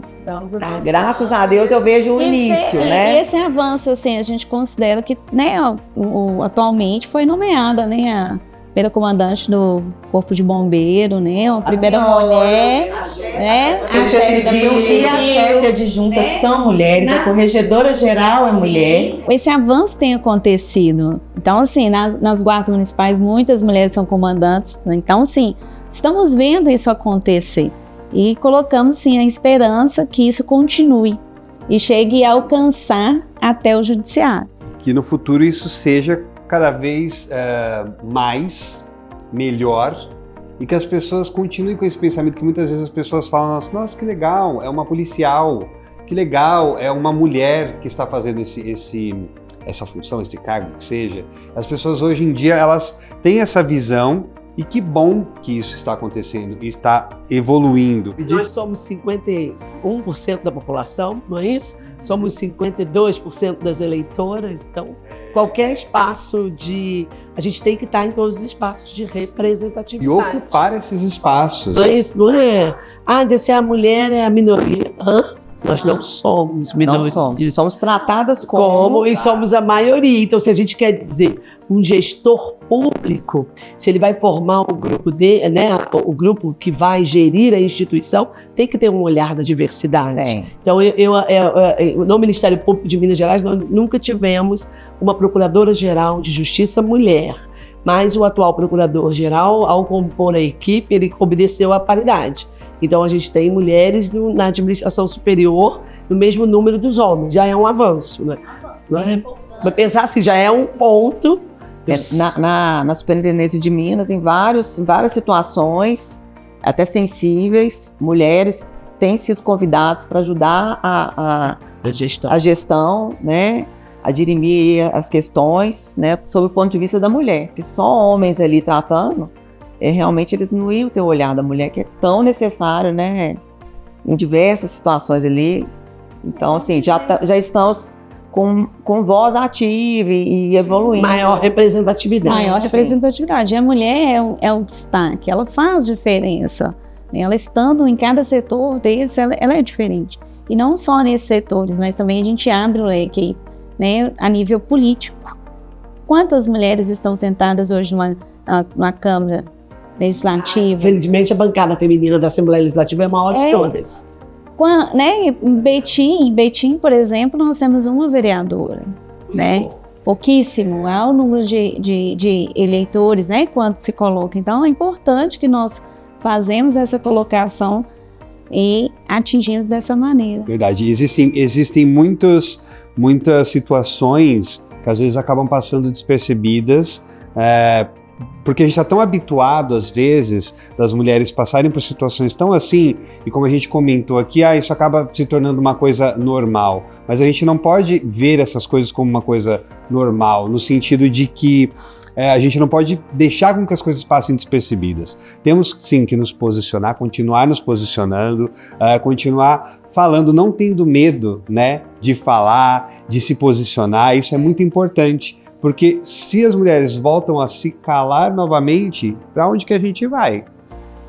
S9: graças a Deus eu vejo o início, né?
S2: Esse avanço, assim, a gente considera que, né, atualmente foi nomeada, né, a primeira comandante do Corpo de Bombeiro, né, a primeira mulher, né,
S7: A chefe e a chefe adjunta são mulheres, a corregedora geral é mulher.
S2: Esse avanço tem acontecido. Então, assim, nas guardas municipais, muitas mulheres são comandantes. Né? Então, assim, estamos vendo isso acontecer. E colocamos, sim, a esperança que isso continue e chegue a alcançar até o judiciário.
S1: Que no futuro isso seja cada vez mais, melhor, e que as pessoas continuem com esse pensamento que muitas vezes as pessoas falam, nossa, que legal, é uma policial, que legal, é uma mulher que está fazendo essa função, esse cargo que seja. As pessoas hoje em dia, elas têm essa visão, e que bom que isso está acontecendo e está evoluindo.
S3: Nós somos 51% da população, não é isso? Somos 52% das eleitoras, então qualquer espaço a gente tem que estar em todos os espaços de representatividade.
S1: E ocupar esses espaços.
S3: Não é isso, não é? Se a mulher é a minoria. Nós não somos minoria.
S9: Somos tratadas como
S3: E somos a maioria. Então, se a gente quer dizer um gestor público, se ele vai formar o grupo o grupo que vai gerir a instituição, tem que ter um olhar da diversidade. Então, no Ministério Público de Minas Gerais, nós nunca tivemos uma procuradora-geral de justiça mulher, mas o atual procurador-geral, ao compor a equipe, ele obedeceu à paridade. Então, a gente tem mulheres na administração superior no mesmo número dos homens. Já é um avanço, né? Vai pensar assim, já é um ponto.
S9: Na Superintendência de Minas, em várias situações, até sensíveis, mulheres têm sido convidadas para ajudar a gestão, né? A dirimir as questões, né? Sob o ponto de vista da mulher. Porque só homens ali tratando, realmente eles não iam ter o olhar da mulher, que é tão necessário, né? Em diversas situações ali. Então, assim, já estamos com voz ativa e evoluindo.
S3: Maior representatividade.
S2: E a mulher é o destaque, ela faz diferença. Ela estando em cada setor desse, ela é diferente. E não só nesses setores, mas também a gente abre o leque, né, a nível político. Quantas mulheres estão sentadas hoje na Câmara Legislativa?
S3: Felizmente, a bancada feminina da Assembleia Legislativa é a maior de todas.
S2: Em Betim, por exemplo, nós temos uma vereadora, né? Pouquíssimo, há o número de eleitores, né? Quanto se coloca. Então, é importante que nós fazemos essa colocação e atingimos dessa maneira.
S1: Verdade. Existem muitas situações que às vezes acabam passando despercebidas, porque a gente está tão habituado, às vezes, das mulheres passarem por situações tão assim, e como a gente comentou aqui, isso acaba se tornando uma coisa normal. Mas a gente não pode ver essas coisas como uma coisa normal, no sentido de que a gente não pode deixar com que as coisas passem despercebidas. Temos, sim, que nos posicionar, continuar nos posicionando, continuar falando, não tendo medo, né, de falar, de se posicionar. Isso é muito importante. Porque se as mulheres voltam a se calar novamente, para onde que a gente vai?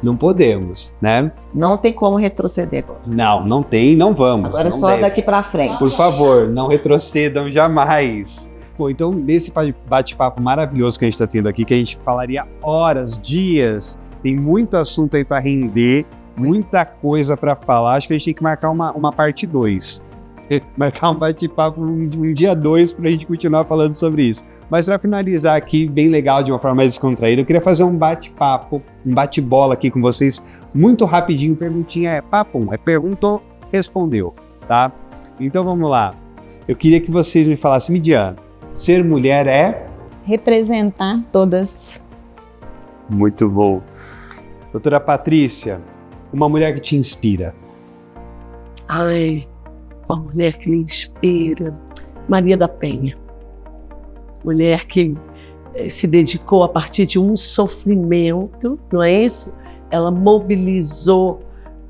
S1: Não podemos, né?
S9: Não tem como retroceder.
S1: Não tem, não vamos.
S9: Agora
S1: não
S9: só
S1: deve.
S9: daqui para frente.
S1: Por favor, não retrocedam jamais. Bom, então nesse bate-papo maravilhoso que a gente está tendo aqui, que a gente falaria horas, dias, tem muito assunto aí para render, muita coisa para falar, acho que a gente tem que marcar uma parte 2. marcar um bate-papo um dia 2 para a gente continuar falando sobre isso. Mas para finalizar aqui, bem legal, de uma forma mais descontraída, eu queria fazer um bate-papo, um bate-bola aqui com vocês, muito rapidinho. Perguntinha é papum, perguntou, respondeu, tá? Então vamos lá. Eu queria que vocês me falassem, Midian, ser mulher é?
S2: Representar todas.
S1: Muito bom. Doutora Patrícia, uma mulher que te inspira.
S3: Ai, uma mulher que me inspira. Maria da Penha. Mulher que se dedicou a partir de um sofrimento, não é isso? Ela mobilizou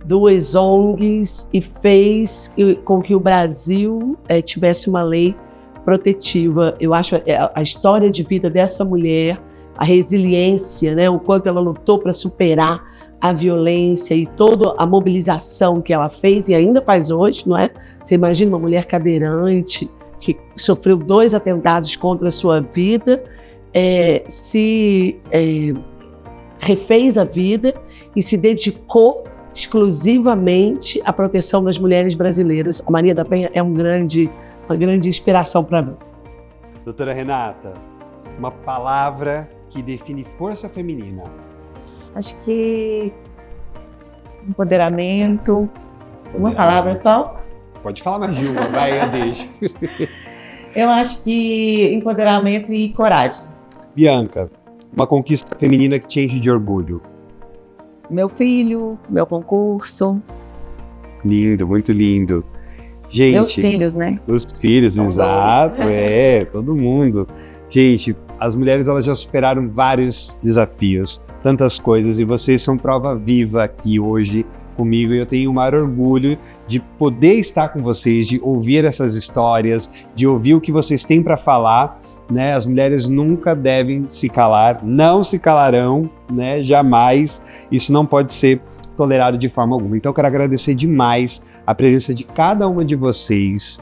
S3: 2 ONGs e fez com que o Brasil tivesse uma lei protetiva. Eu acho a história de vida dessa mulher, a resiliência, né? O quanto ela lutou para superar a violência e toda a mobilização que ela fez e ainda faz hoje, não é? Você imagina uma mulher cadeirante que sofreu 2 atentados contra a sua vida, refez a vida e se dedicou exclusivamente à proteção das mulheres brasileiras. A Maria da Penha é uma grande inspiração para mim.
S1: Doutora Renata, uma palavra que define força feminina.
S7: Acho que empoderamento. Uma palavra só?
S1: Pode falar mais de uma, vai, eu deixo.
S7: Eu acho que empoderamento e coragem.
S1: Bianca, uma conquista feminina que te enche de orgulho.
S9: Meu filho, meu concurso.
S1: Lindo, muito lindo. Gente,
S9: Meus filhos, né?
S1: Os filhos, exato, todo mundo. Gente, as mulheres elas já superaram vários desafios, tantas coisas, e vocês são prova viva aqui hoje comigo, e eu tenho o maior orgulho de poder estar com vocês, de ouvir essas histórias, de ouvir o que vocês têm para falar, né? As mulheres nunca devem se calar, não se calarão, né? Jamais. Isso não pode ser tolerado de forma alguma. Então eu quero agradecer demais a presença de cada uma de vocês.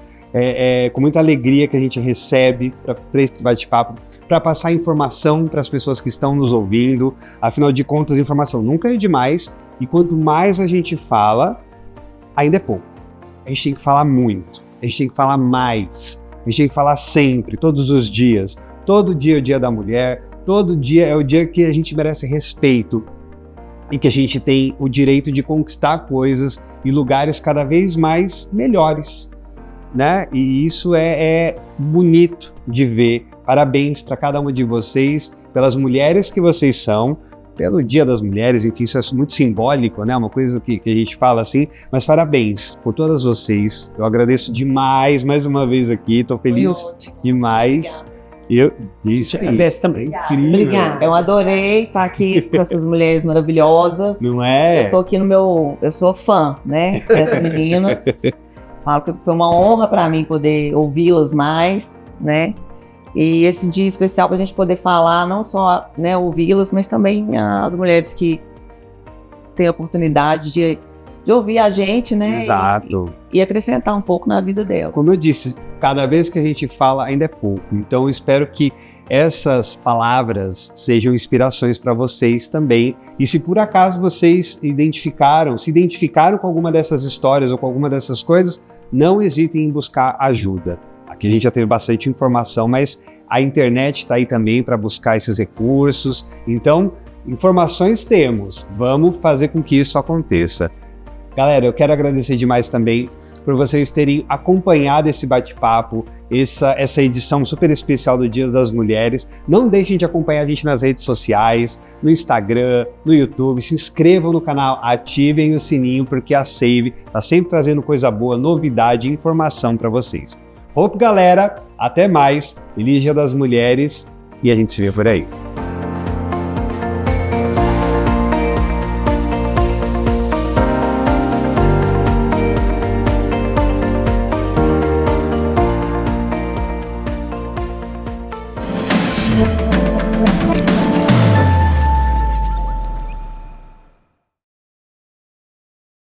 S1: Com muita alegria que a gente recebe para esse bate-papo, para passar informação para as pessoas que estão nos ouvindo. Afinal de contas, informação nunca é demais, e quanto mais a gente fala, ainda é pouco. A gente tem que falar muito, a gente tem que falar mais, a gente tem que falar sempre, todos os dias. Todo dia é o Dia da Mulher, todo dia é o dia que a gente merece respeito e que a gente tem o direito de conquistar coisas e lugares cada vez mais melhores, né? E isso é bonito de ver. Parabéns para cada uma de vocês, pelas mulheres que vocês são, pelo Dia das Mulheres, enfim, isso é muito simbólico, né? Uma coisa que a gente fala assim, mas parabéns por todas vocês. Eu agradeço demais, mais uma vez aqui, tô feliz demais. Isso aí.
S3: Também.
S1: Incrível.
S3: Obrigada.
S9: Eu adorei estar aqui com essas mulheres maravilhosas.
S1: Não é?
S9: Eu tô aqui eu sou fã, né, dessas meninas. Falo que foi uma honra para mim poder ouvi-las mais, né? E esse dia especial para a gente poder falar, não só, né, ouvi-las, mas também as mulheres que têm a oportunidade de ouvir a gente, né?
S1: Exato.
S9: E acrescentar um pouco na vida delas.
S1: Como eu disse, cada vez que a gente fala ainda é pouco. Então eu espero que essas palavras sejam inspirações para vocês também. E se por acaso vocês se identificaram com alguma dessas histórias ou com alguma dessas coisas, não hesitem em buscar ajuda. Aqui a gente já teve bastante informação, mas a internet está aí também para buscar esses recursos. Então, informações temos. Vamos fazer com que isso aconteça. Galera, eu quero agradecer demais também por vocês terem acompanhado esse bate-papo, essa edição super especial do Dia das Mulheres. Não deixem de acompanhar a gente nas redes sociais, no Instagram, no YouTube. Se inscrevam no canal, ativem o sininho, porque a Save está sempre trazendo coisa boa, novidade e informação para vocês. Hope, galera, até mais. Feliz Dia das Mulheres e a gente se vê por aí.